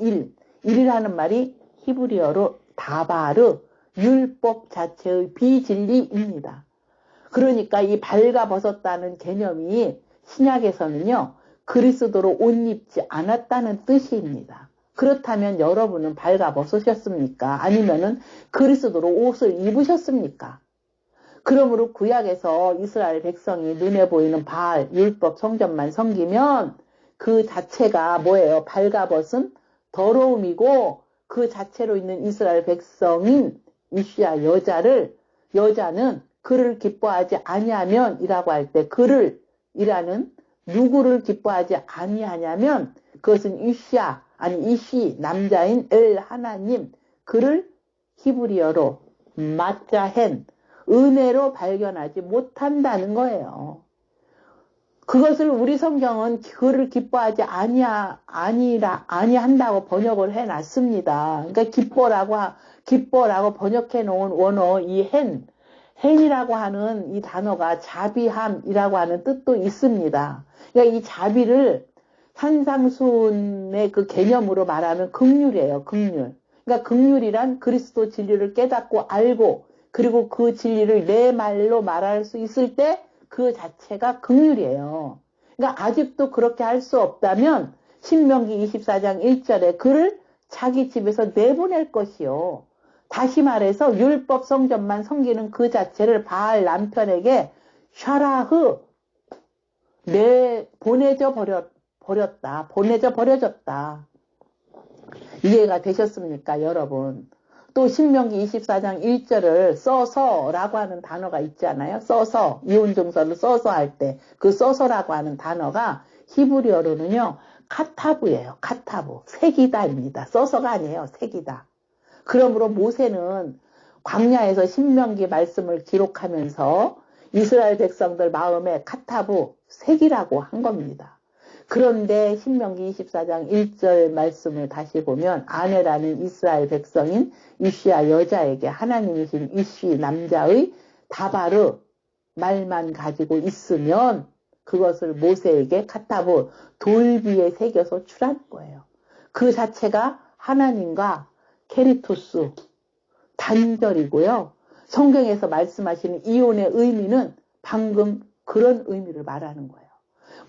일이라는 말이 히브리어로 다바르, 율법 자체의 비진리입니다. 그러니까 이 발가벗었다는 개념이 신약에서는요, 그리스도로 옷 입지 않았다는 뜻입니다. 그렇다면 여러분은 발가벗으셨습니까? 아니면은 그리스도로 옷을 입으셨습니까? 그러므로 구약에서 이스라엘 백성이 눈에 보이는 바알, 율법 성전만 섬기면 그 자체가 뭐예요? 발가벗은 더러움이고 그 자체로 있는 이스라엘 백성인 이시야 여자는 그를 기뻐하지 아니하면 이라고 할 때 그를 이라는 누구를 기뻐하지 아니하냐면 그것은 이샤 아니 이시 남자인 엘 하나님 그를 히브리어로 마짜헨 은혜로 발견하지 못한다는 거예요. 그것을 우리 성경은 그를 기뻐하지 아니한다고 번역을 해놨습니다. 그러니까 기뻐라고 번역해 놓은 원어 이 헨이라고 하는 이 단어가 자비함이라고 하는 뜻도 있습니다. 그러니까 이 자비를 산상순의 그 개념으로 말하면 긍휼이에요. 긍휼. 그러니까 긍휼이란 그리스도 진리를 깨닫고 알고 그리고 그 진리를 내 말로 말할 수 있을 때 그 자체가 긍휼이에요. 그러니까 아직도 그렇게 할 수 없다면 신명기 24장 1절에 그를 자기 집에서 내보낼 것이요. 다시 말해서 율법 성전만 섬기는 그 자체를 바알 남편에게 샤라흐 보내져 버려졌다. 이해가 되셨습니까, 여러분? 또 신명기 24장 1절을 써서라고 하는 단어가 있잖아요. 써서, 이혼증서를 써서 할 때 그 써서라고 하는 단어가 히브리어로는요. 카타브예요. 카타브. 새기다입니다. 써서가 아니에요. 새기다. 그러므로 모세는 광야에서 신명기 말씀을 기록하면서 이스라엘 백성들 마음에 카타브, 새기라고 한 겁니다. 그런데 신명기 24장 1절 말씀을 다시 보면 아내라는 이스라엘 백성인 이시야 여자에게 하나님이신 이시 남자의 다바르 말만 가지고 있으면 그것을 모세에게 카타브 돌비에 새겨서 출한 거예요. 그 자체가 하나님과 케리토스 단절이고요. 성경에서 말씀하시는 이혼의 의미는 방금 그런 의미를 말하는 거예요.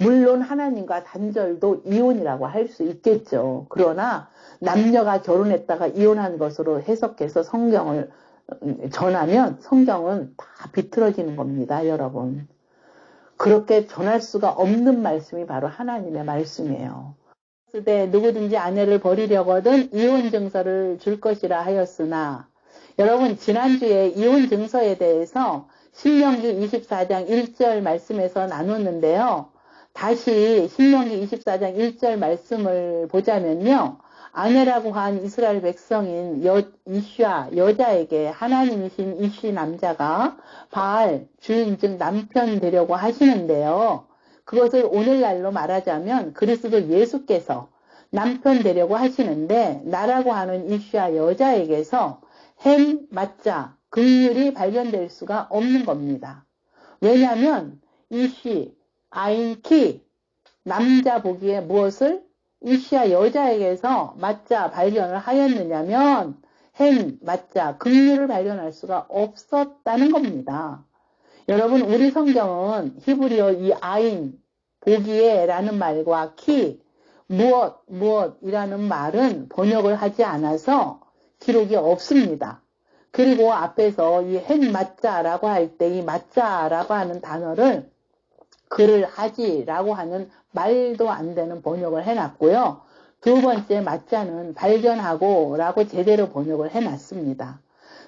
물론 하나님과 단절도 이혼이라고 할 수 있겠죠. 그러나 남녀가 결혼했다가 이혼한 것으로 해석해서 성경을 전하면 성경은 다 비틀어지는 겁니다, 여러분. 그렇게 전할 수가 없는 말씀이 바로 하나님의 말씀이에요. 때 누구든지 아내를 버리려거든 이혼 증서를 줄 것이라 하였으나 여러분 지난주에 이혼 증서에 대해서 신명기 24장 1절 말씀에서 나눴는데요. 다시 신명기 24장 1절 말씀을 보자면요. 아내라고 한 이스라엘 백성인 이샤 여자에게 하나님이신 이시 남자가 바알 주인 즉 남편 되려고 하시는데요. 그것을 오늘날로 말하자면 그리스도 예수께서 남편 되려고 하시는데 나라고 하는 이샤 여자에게서 햄 맞자 긍휼이 발견될 수가 없는 겁니다. 왜냐하면 이시 아인키 남자 보기에 무엇을 이시야 여자에게서 맞자 발견을 하였느냐면 햄 맞자 긍휼을 발견할 수가 없었다는 겁니다. 여러분 우리 성경은 히브리어 이 아인 보기에 라는 말과 키 무엇이라는 말은 번역을 하지 않아서 기록이 없습니다. 그리고 앞에서 이 햄 맞자라고 할 때 이 맞자라고 하는 단어를 그를 하지라고 하는 말도 안 되는 번역을 해놨고요. 두 번째 맞자는 발견하고 라고 제대로 번역을 해놨습니다.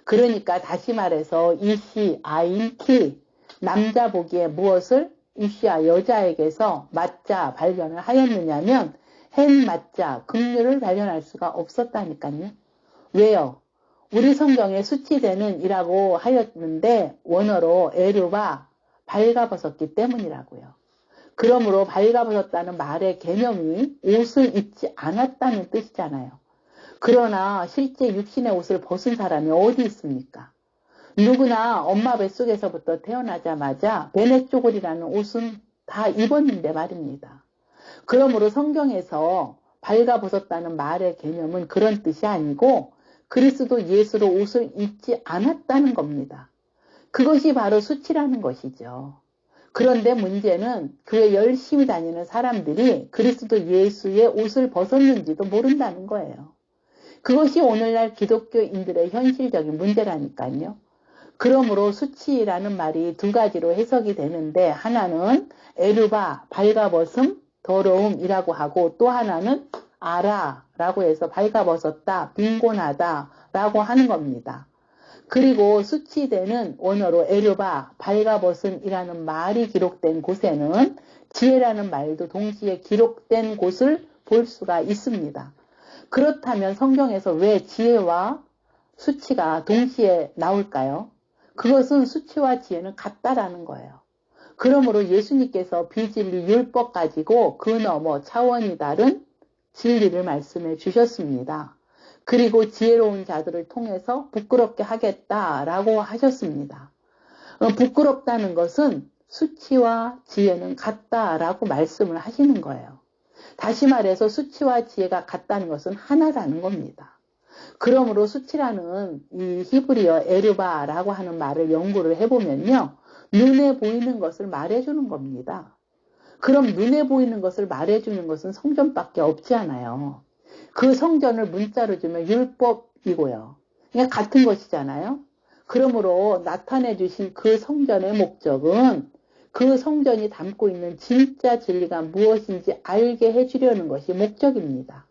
그러니까 다시 말해서 이시 아인 키 남자 보기에 무엇을 이시야 여자에게서 맞자 발견을 하였느냐면 햄 맞자 긍휼을 발견할 수가 없었다니까요. 왜요? 우리 성경에 수치되는 이라고 하였는데 원어로 에르바 발가벗었기 때문이라고요. 그러므로 발가벗었다는 말의 개념이 옷을 입지 않았다는 뜻이잖아요. 그러나 실제 육신의 옷을 벗은 사람이 어디 있습니까? 누구나 엄마 뱃속에서부터 태어나자마자 베네쪼골이라는 옷은 다 입었는데 말입니다. 그러므로 성경에서 발가벗었다는 말의 개념은 그런 뜻이 아니고 그리스도 예수로 옷을 입지 않았다는 겁니다. 그것이 바로 수치라는 것이죠. 그런데 문제는 교회 열심히 다니는 사람들이 그리스도 예수의 옷을 벗었는지도 모른다는 거예요. 그것이 오늘날 기독교인들의 현실적인 문제라니까요. 그러므로 수치라는 말이 두 가지로 해석이 되는데 하나는 에르바, 발가벗음, 더러움이라고 하고 또 하나는 아라라고 해서 발가벗었다, 빈곤하다 라고 하는 겁니다. 그리고 수치되는 원어로 에르바, 발가벗은이라는 말이 기록된 곳에는 지혜라는 말도 동시에 기록된 곳을 볼 수가 있습니다. 그렇다면 성경에서 왜 지혜와 수치가 동시에 나올까요? 그것은 수치와 지혜는 같다라는 거예요. 그러므로 예수님께서 비진리 율법 가지고 그 너머 차원이 다른 진리를 말씀해 주셨습니다. 그리고 지혜로운 자들을 통해서 부끄럽게 하겠다라고 하셨습니다. 부끄럽다는 것은 수치와 지혜는 같다라고 말씀을 하시는 거예요. 다시 말해서 수치와 지혜가 같다는 것은 하나라는 겁니다. 그러므로 수치라는 이 히브리어 에르바라고 하는 말을 연구를 해보면요. 눈에 보이는 것을 말해주는 겁니다. 그럼 눈에 보이는 것을 말해주는 것은 성전밖에 없지 않아요. 그 성전을 문자로 주면 율법이고요. 그냥 같은 것이잖아요. 그러므로 나타내 주신 그 성전의 목적은 그 성전이 담고 있는 진짜 진리가 무엇인지 알게 해주려는 것이 목적입니다.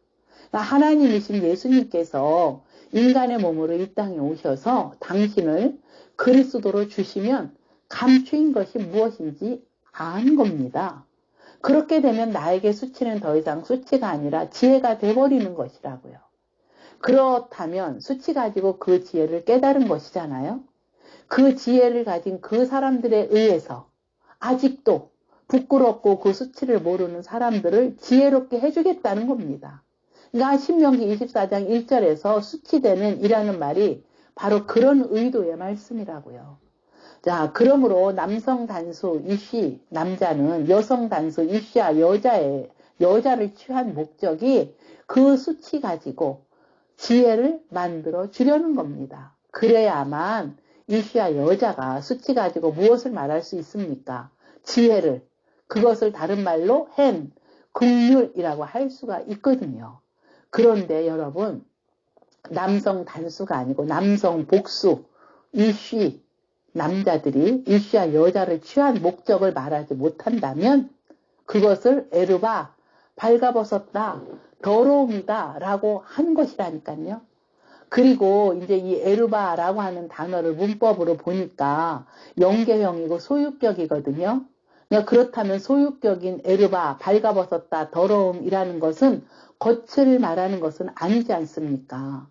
하나님이신 예수님께서 인간의 몸으로 이 땅에 오셔서 당신을 그리스도로 주시면 감추인 것이 무엇인지 아는 겁니다. 그렇게 되면 나에게 수치는 더 이상 수치가 아니라 지혜가 돼버리는 것이라고요. 그렇다면 수치 가지고 그 지혜를 깨달은 것이잖아요. 그 지혜를 가진 그 사람들에 의해서 아직도 부끄럽고 그 수치를 모르는 사람들을 지혜롭게 해주겠다는 겁니다. 그러니까 신명기 24장 1절에서 수치되는 이라는 말이 바로 그런 의도의 말씀이라고요. 자, 그러므로 남성 단수 이쉬 남자는 여성 단수 이쉬야 여자를 취한 목적이 그 수치 가지고 지혜를 만들어 주려는 겁니다. 그래야만 이쉬야 여자가 수치 가지고 무엇을 말할 수 있습니까? 지혜를. 그것을 다른 말로 햄, 긍휼이라고 할 수가 있거든요. 그런데 여러분, 남성 단수가 아니고 남성 복수, 이쉬 남자들이 이쉬야 여자를 취한 목적을 말하지 못한다면 그것을 에르바, 발가벗었다, 더러움이다 라고 한 것이라니까요. 그리고 이제 이 에르바라고 하는 단어를 문법으로 보니까 연계형이고 소유격이거든요. 그렇다면 소유격인 에르바, 발가벗었다, 더러움이라는 것은 겉을 말하는 것은 아니지 않습니까?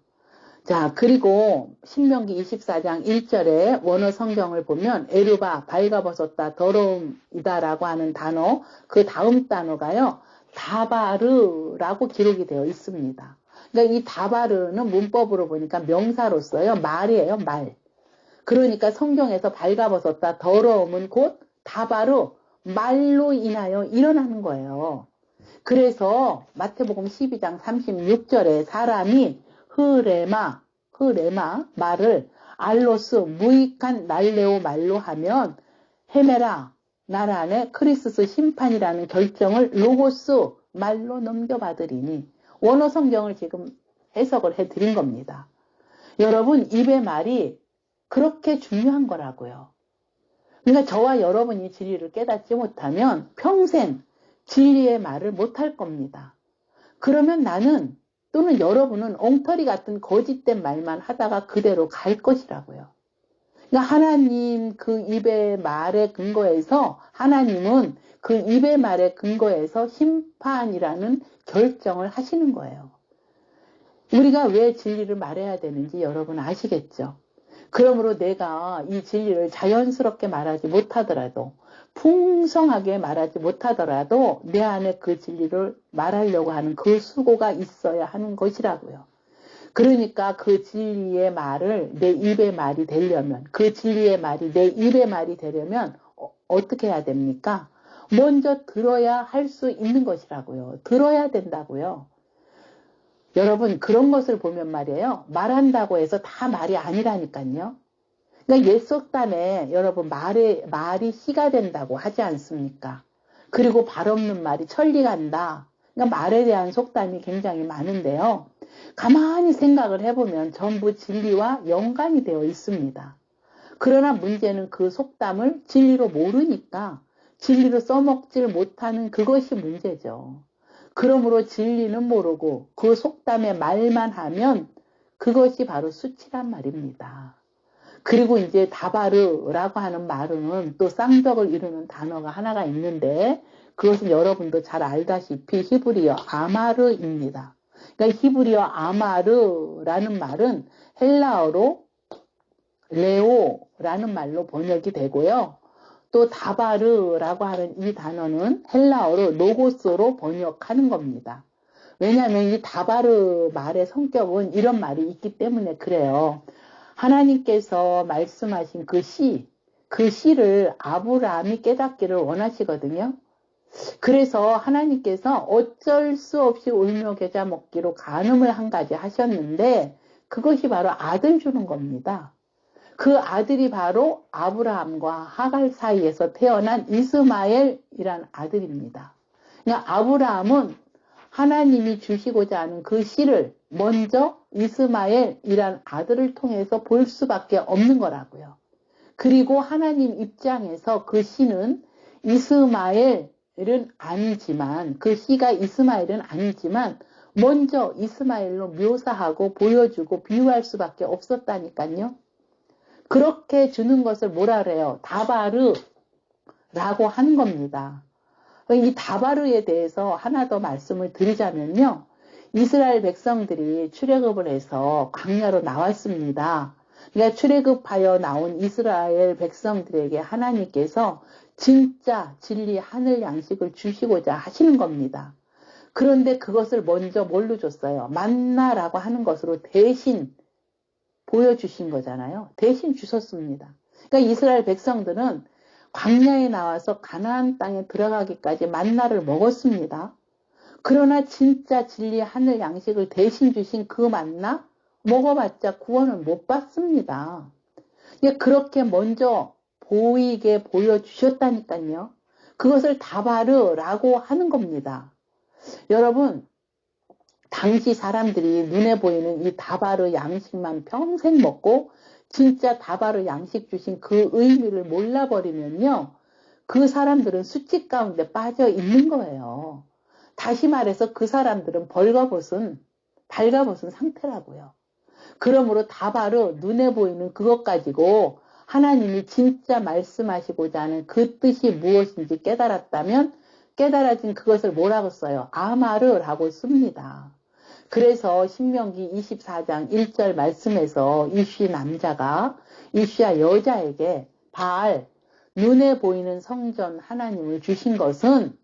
자, 그리고 신명기 24장 1절에 원어 성경을 보면 에르바, 발가벗었다, 더러움이다라고 하는 단어, 그 다음 단어가요. 다바르라고 기록이 되어 있습니다. 그러니까 이 다바르는 문법으로 보니까 명사로서요. 말이에요, 말. 그러니까 성경에서 발가벗었다, 더러움은 곧 다바르, 말로 인하여 일어나는 거예요. 그래서 마태복음 12장 36절에 사람이 흐레마 말을 알로스 무익한 날레오 말로 하면 헤메라 날 안에 크리스스 심판이라는 결정을 로고스 말로 넘겨받으리니 원어 성경을 지금 해석을 해드린 겁니다. 여러분 입의 말이 그렇게 중요한 거라고요. 그러니까 저와 여러분이 진리를 깨닫지 못하면 평생 진리의 말을 못할 겁니다. 그러면 나는 또는 여러분은 엉터리 같은 거짓된 말만 하다가 그대로 갈 것이라고요. 그러니까 하나님 그 입의 말에 근거해서 하나님은 그 입의 말에 근거해서 심판이라는 결정을 하시는 거예요. 우리가 왜 진리를 말해야 되는지 여러분 아시겠죠? 그러므로 내가 이 진리를 자연스럽게 말하지 못하더라도 풍성하게 말하지 못하더라도 내 안에 그 진리를 말하려고 하는 그 수고가 있어야 하는 것이라고요. 그러니까 그 진리의 말을 내 입의 말이 되려면 그 진리의 말이 내 입의 말이 되려면 어떻게 해야 됩니까? 먼저 들어야 할 수 있는 것이라고요. 들어야 된다고요. 여러분 그런 것을 보면 말이에요. 말한다고 해서 다 말이 아니라니까요. 그러니까 옛 속담에 여러분 말이 씨가 된다고 하지 않습니까? 그리고 발 없는 말이 천리 간다. 그러니까 말에 대한 속담이 굉장히 많은데요. 가만히 생각을 해보면 전부 진리와 연관이 되어 있습니다. 그러나 문제는 그 속담을 진리로 모르니까 진리로 써먹질 못하는 그것이 문제죠. 그러므로 진리는 모르고 그 속담의 말만 하면 그것이 바로 수치란 말입니다. 그리고 이제 다바르라고 하는 말은 또 쌍벽을 이루는 단어가 하나가 있는데 그것은 여러분도 잘 알다시피 히브리어 아마르입니다. 그러니까 히브리어 아마르라는 말은 헬라어로 레오라는 말로 번역이 되고요. 또 다바르라고 하는 이 단어는 헬라어로 로고스로 번역하는 겁니다. 왜냐하면 이 다바르 말의 성격은 이런 말이 있기 때문에 그래요. 하나님께서 말씀하신 그 시를 아브라함이 깨닫기를 원하시거든요. 그래서 하나님께서 어쩔 수 없이 울며 겨자 먹기로 간음을 한 가지 하셨는데 그것이 바로 아들 주는 겁니다. 그 아들이 바로 아브라함과 하갈 사이에서 태어난 이스마엘이란 아들입니다. 그러니까 아브라함은 하나님이 주시고자 하는 그 씨를 먼저 이스마엘이란 아들을 통해서 볼 수밖에 없는 거라고요. 그리고 하나님 입장에서 그 씨는 이스마엘은 아니지만 그 씨가 이스마엘은 아니지만 먼저 이스마엘로 묘사하고 보여주고 비유할 수밖에 없었다니까요. 그렇게 주는 것을 뭐라 그래요? 다바르라고 하는 겁니다. 이 다바르에 대해서 하나 더 말씀을 드리자면요. 이스라엘 백성들이 출애굽을 해서 광야로 나왔습니다. 그러니까 출애굽하여 나온 이스라엘 백성들에게 하나님께서 진짜 진리 하늘 양식을 주시고자 하시는 겁니다. 그런데 그것을 먼저 뭘로 줬어요? 만나라고 하는 것으로 대신 보여주신 거잖아요. 대신 주셨습니다. 그러니까 이스라엘 백성들은 광야에 나와서 가나안 땅에 들어가기까지 만나를 먹었습니다. 그러나 진짜 진리 하늘 양식을 대신 주신 그 만나 먹어봤자 구원을 못 받습니다. 그렇게 먼저 보이게 보여주셨다니까요. 그것을 다바르라고 하는 겁니다. 여러분, 당시 사람들이 눈에 보이는 이 다바르 양식만 평생 먹고 진짜 다바르 양식 주신 그 의미를 몰라버리면요. 그 사람들은 수치 가운데 빠져 있는 거예요. 다시 말해서 그 사람들은 발가벗은 상태라고요. 그러므로 다바르 눈에 보이는 그것 가지고 하나님이 진짜 말씀하시고자 하는 그 뜻이 무엇인지 깨달았다면 깨달아진 그것을 뭐라고 써요? 아마르라고 씁니다. 그래서 신명기 24장 1절 말씀에서 이쉬 남자가 이쉬야 여자에게 바알 눈에 보이는 성전 하나님을 주신 것은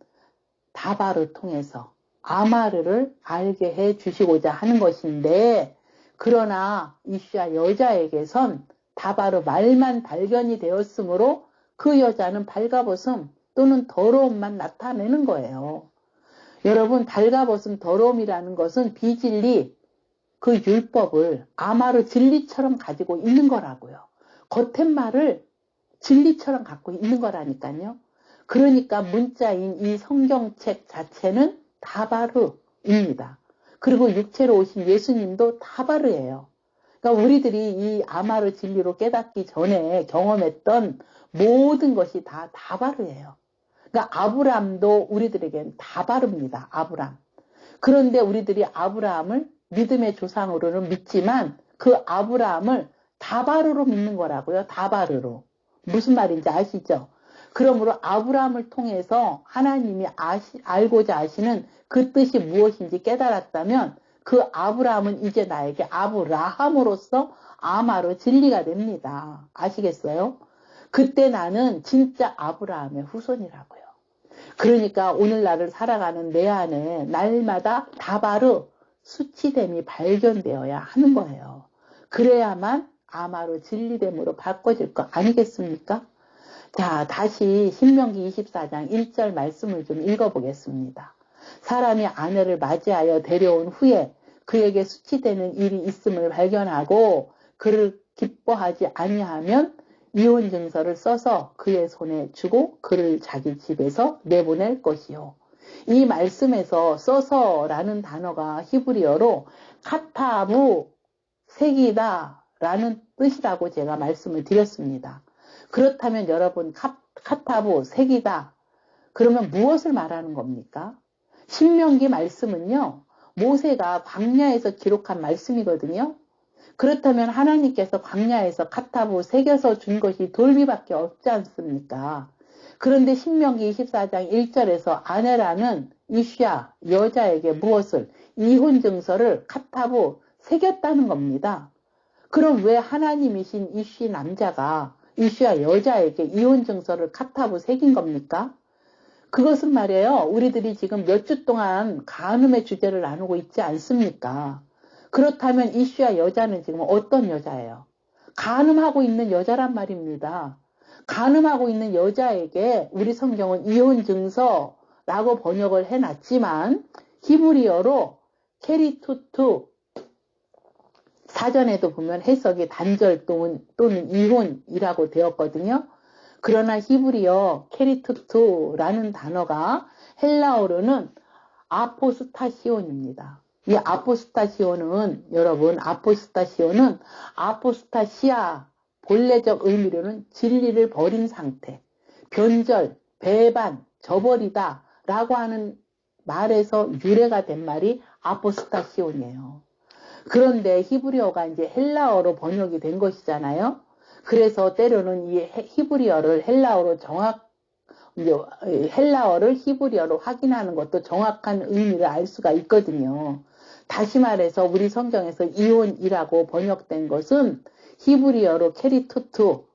다바르 통해서 아마르를 알게 해 주시고자 하는 것인데 그러나 이쉬야 여자에게선 다바르 말만 발견이 되었으므로 그 여자는 발가벗음 또는 더러움만 나타내는 거예요. 여러분 발가벗음 더러움이라는 것은 비진리 그 율법을 아마르 진리처럼 가지고 있는 거라고요. 겉팻말을 진리처럼 갖고 있는 거라니까요. 그러니까 문자인 이 성경책 자체는 다바르입니다. 그리고 육체로 오신 예수님도 다바르예요. 그러니까 우리들이 이 아마르 진리로 깨닫기 전에 경험했던 모든 것이 다 다바르예요. 그러니까 아브라함도 우리들에겐 다바르입니다. 아브라함. 그런데 우리들이 아브라함을 믿음의 조상으로는 믿지만 그 아브라함을 다바르로 믿는 거라고요. 다바르로. 무슨 말인지 아시죠? 그러므로 아브라함을 통해서 하나님이 알고자 하시는 그 뜻이 무엇인지 깨달았다면 그 아브라함은 이제 나에게 아브라함으로서 아마로 진리가 됩니다. 아시겠어요? 그때 나는 진짜 아브라함의 후손이라고요. 그러니까 오늘날을 살아가는 내 안에 날마다 다바르 수치됨이 발견되어야 하는 거예요. 그래야만 아마로 진리됨으로 바꿔질 거 아니겠습니까? 자, 다시 신명기 24장 1절 말씀을 좀 읽어보겠습니다. 사람이 아내를 맞이하여 데려온 후에 그에게 수치되는 일이 있음을 발견하고 그를 기뻐하지 아니하면 이혼 증서를 써서 그의 손에 주고 그를 자기 집에서 내보낼 것이요. 이 말씀에서 써서라는 단어가 히브리어로 카타부 색이다 라는 뜻이라고 제가 말씀을 드렸습니다. 그렇다면 여러분 카타부 색이다 그러면 무엇을 말하는 겁니까? 신명기 말씀은요 모세가 광야에서 기록한 말씀이거든요. 그렇다면 하나님께서 광야에서 카타브 새겨서 준 것이 돌비밖에 없지 않습니까? 그런데 신명기 24장 1절에서 아내라는 이슈야 여자에게 무엇을 이혼 증서를 카타브 새겼다는 겁니다. 그럼 왜 하나님이신 이슈 남자가 이슈야 여자에게 이혼 증서를 카타브 새긴 겁니까? 그것은 말이에요. 우리들이 지금 몇 주 동안 간음의 주제를 나누고 있지 않습니까? 그렇다면 이슈야 여자는 지금 어떤 여자예요? 간음하고 있는 여자란 말입니다. 간음하고 있는 여자에게 우리 성경은 이혼 증서라고 번역을 해놨지만 히브리어로 케리투투 사전에도 보면 해석이 단절 또는 이혼이라고 되었거든요. 그러나 히브리어 케리투투라는 단어가 헬라어로는 아포스타시온입니다. 이 아포스타시온은 여러분 아포스타시아 본래적 의미로는 진리를 버린 상태, 변절, 배반, 저버리다 라고 하는 말에서 유래가 된 말이 아포스타시온이에요. 그런데 히브리어가 이제 헬라어로 번역이 된 것이잖아요. 그래서 때로는 이 히브리어를 헬라어를 히브리어로 확인하는 것도 정확한 의미를 알 수가 있거든요. 다시 말해서 우리 성경에서 이혼이라고 번역된 것은 히브리어로 케리투투,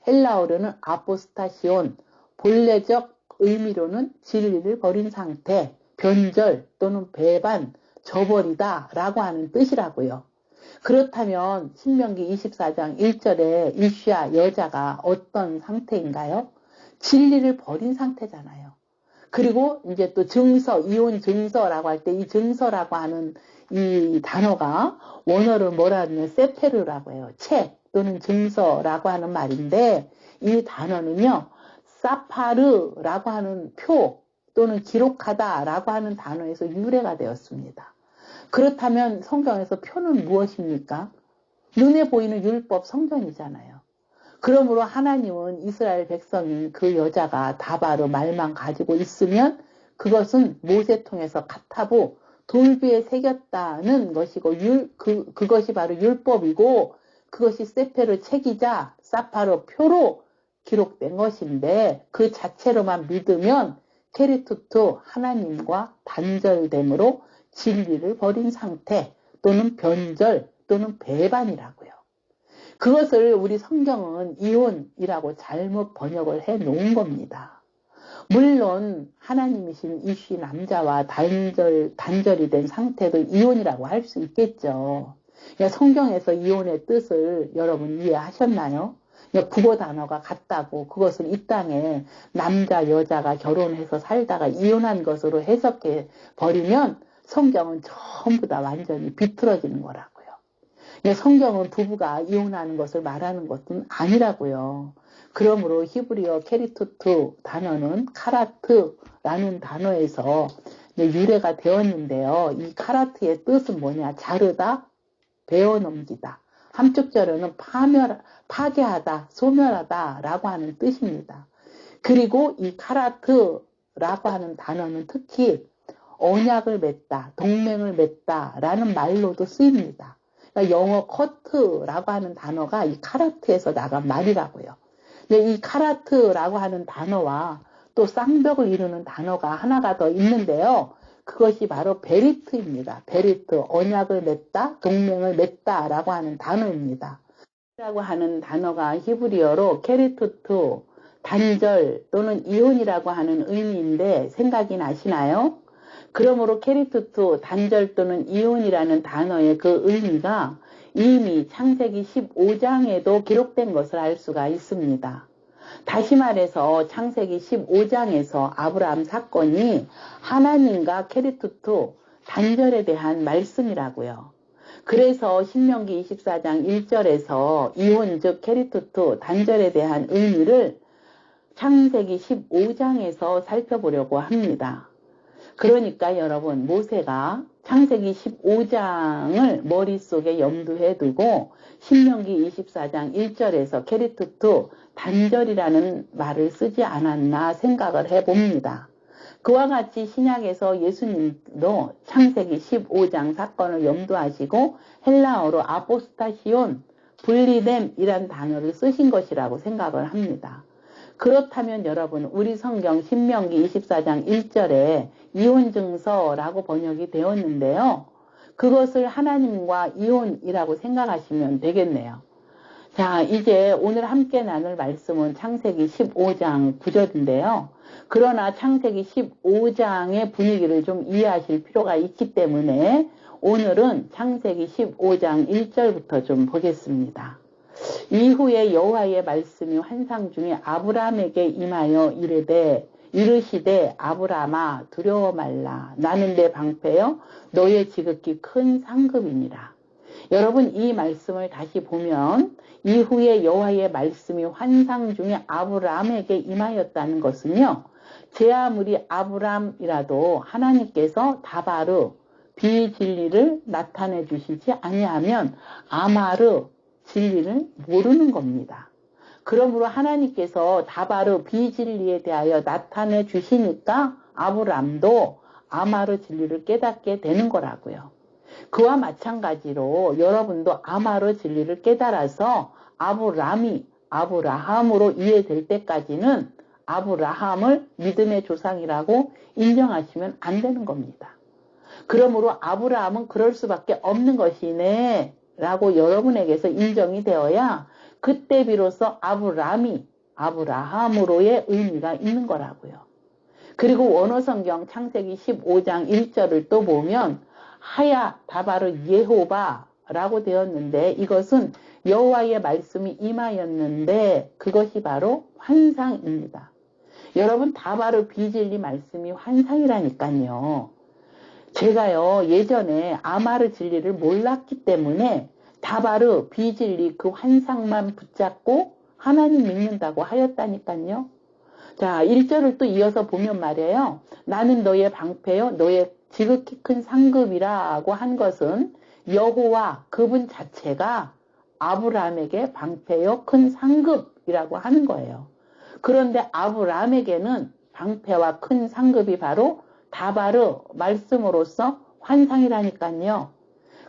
헬라어로는 아포스타시온, 본래적 의미로는 진리를 버린 상태, 변절 또는 배반, 저버리다 라고 하는 뜻이라고요. 그렇다면 신명기 24장 1절에 이슈야 여자가 어떤 상태인가요? 진리를 버린 상태잖아요. 그리고 이제 또 증서, 이혼 증서라고 할 때 이 증서라고 하는 이 단어가 원어를 뭐라 하냐면 세페르라고 해요. 책 또는 증서라고 하는 말인데 이 단어는요. 사파르라고 하는 표 또는 기록하다라고 하는 단어에서 유래가 되었습니다. 그렇다면 성경에서 표는 무엇입니까? 눈에 보이는 율법 성전이잖아요. 그러므로 하나님은 이스라엘 백성인 그 여자가 다바로 말만 가지고 있으면 그것은 모세 통해서 카타브 돌비에 새겼다는 것이고 그것이 바로 율법이고 그것이 세페르 책이자 사파르 표로 기록된 것인데 그 자체로만 믿으면 케리투투 하나님과 단절됨으로 진리를 버린 상태 또는 변절 또는 배반이라고요. 그것을 우리 성경은 이혼이라고 잘못 번역을 해 놓은 겁니다. 물론 하나님이신 이슈 남자와 단절이 된 상태도 이혼이라고 할 수 있겠죠. 성경에서 이혼의 뜻을 여러분 이해하셨나요? 국어 단어가 같다고 그것을 이 땅에 남자 여자가 결혼해서 살다가 이혼한 것으로 해석해 버리면 성경은 전부 다 완전히 비틀어지는 거라고요. 성경은 부부가 이혼하는 것을 말하는 것은 아니라고요. 그러므로 히브리어 케리투투 단어는 카라트라는 단어에서 유래가 되었는데요. 이 카라트의 뜻은 뭐냐? 자르다, 베어넘기다. 한쪽 절에는 파괴하다, 소멸하다 라고 하는 뜻입니다. 그리고 이 카라트라고 하는 단어는 특히 언약을 맺다, 동맹을 맺다 라는 말로도 쓰입니다. 그러니까 영어 커트라고 하는 단어가 이 카라트에서 나간 말이라고요. 근데 이 카라트라고 하는 단어와 또 쌍벽을 이루는 단어가 하나가 더 있는데요. 그것이 바로 베리트입니다. 베리트, 언약을 맺다, 동맹을 맺다 라고 하는 단어입니다. 라고 하는 단어가 히브리어로 케리투투, 단절 또는 이혼이라고 하는 의미인데 생각이 나시나요? 그러므로 케리투투, 단절 또는 이혼이라는 단어의 그 의미가 이미 창세기 15장에도 기록된 것을 알 수가 있습니다. 다시 말해서 창세기 15장에서 아브라함 사건이 하나님과 케리투투, 단절에 대한 말씀이라고요. 그래서 신명기 24장 1절에서 이혼 즉 케리투투, 단절에 대한 의미를 창세기 15장에서 살펴보려고 합니다. 그러니까 여러분 모세가 창세기 15장을 머릿속에 염두에 두고 신명기 24장 1절에서 케리투투 단절이라는 말을 쓰지 않았나 생각을 해봅니다. 그와 같이 신약에서 예수님도 창세기 15장 사건을 염두하시고 헬라어로 아포스타시온, 분리됨이란 단어를 쓰신 것이라고 생각을 합니다. 그렇다면 여러분, 우리 성경 신명기 24장 1절에 이혼증서라고 번역이 되었는데요. 그것을 하나님과 이혼이라고 생각하시면 되겠네요. 자, 이제 오늘 함께 나눌 말씀은 창세기 15장 9절인데요. 그러나 창세기 15장의 분위기를 좀 이해하실 필요가 있기 때문에 오늘은 창세기 15장 1절부터 좀 보겠습니다. 이후에 여호와의 말씀이 환상 중에 아브라함에게 임하여 이르시되 아브라함아 두려워 말라. 나는 내 방패여 너의 지극히 큰 상급이니라. 여러분, 이 말씀을 다시 보면 이후에 여호와의 말씀이 환상 중에 아브라함에게 임하였다는 것은요, 제 아무리 아브라함이라도 하나님께서 다바르 비진리를 나타내 주시지 아니하면 아마르 진리를 모르는 겁니다. 그러므로 하나님께서 다바르 비진리에 대하여 나타내 주시니까 아브라함도 아마르 진리를 깨닫게 되는 거라고요. 그와 마찬가지로 여러분도 아마르 진리를 깨달아서 아브라함으로 이해될 때까지는 아브라함을 믿음의 조상이라고 인정하시면 안 되는 겁니다. 그러므로 아브라함은 그럴 수밖에 없는 것이네 라고 여러분에게서 인정이 되어야 그때 비로소 아브라함으로의 의미가 있는 거라고요. 그리고 원어성경 창세기 15장 1절을 또 보면 하야 다바르 예호바라고 되었는데 이것은 여호와의 말씀이 임하였는데 그것이 바로 환상입니다. 여러분, 다바르 비진리 말씀이 환상이라니까요. 제가요 예전에 아마르 진리를 몰랐기 때문에 다바르 비진리 그 환상만 붙잡고 하나님 믿는다고 하였다니까요. 자, 1절을 또 이어서 보면 말이에요. 나는 너의 방패요 너의 지극히 큰 상급이라고 한 것은 여호와 그분 자체가 아브라함에게 방패요 큰 상급이라고 하는 거예요. 그런데 아브라함에게는 방패와 큰 상급이 바로 다바르 말씀으로서 환상이라니까요.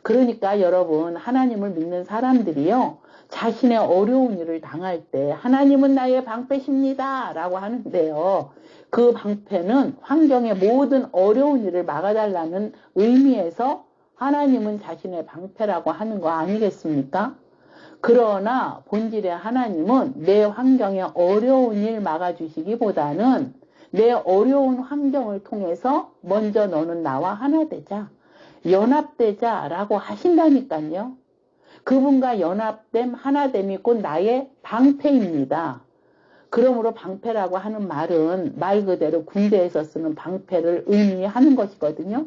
그러니까 여러분, 하나님을 믿는 사람들이요 자신의 어려운 일을 당할 때 하나님은 나의 방패십니다 라고 하는데요, 그 방패는 환경의 모든 어려운 일을 막아달라는 의미에서 하나님은 자신의 방패라고 하는 거 아니겠습니까? 그러나 본질의 하나님은 내 환경의 어려운 일 막아주시기보다는 내 어려운 환경을 통해서 먼저 너는 나와 하나 되자, 연합되자 라고 하신다니까요. 그분과 연합됨, 하나됨이 곧 나의 방패입니다. 그러므로 방패라고 하는 말은 말 그대로 군대에서 쓰는 방패를 의미하는 것이거든요.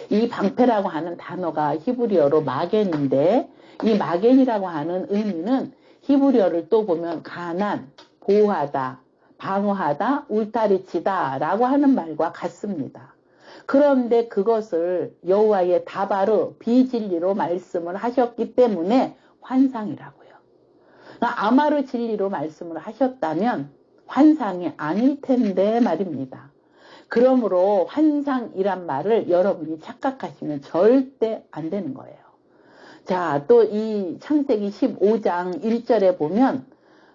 이 방패라고 하는 단어가 히브리어로 마겐인데 이 마겐이라고 하는 의미는 히브리어를 또 보면 가난, 보호하다, 방어하다, 울타리치다 라고 하는 말과 같습니다. 그런데 그것을 여호와의 다바르 비진리로 말씀을 하셨기 때문에 환상이라고요. 아마르 진리로 말씀을 하셨다면 환상이 아닐 텐데 말입니다. 그러므로 환상이란 말을 여러분이 착각하시면 절대 안 되는 거예요. 자, 또 이 창세기 15장 1절에 보면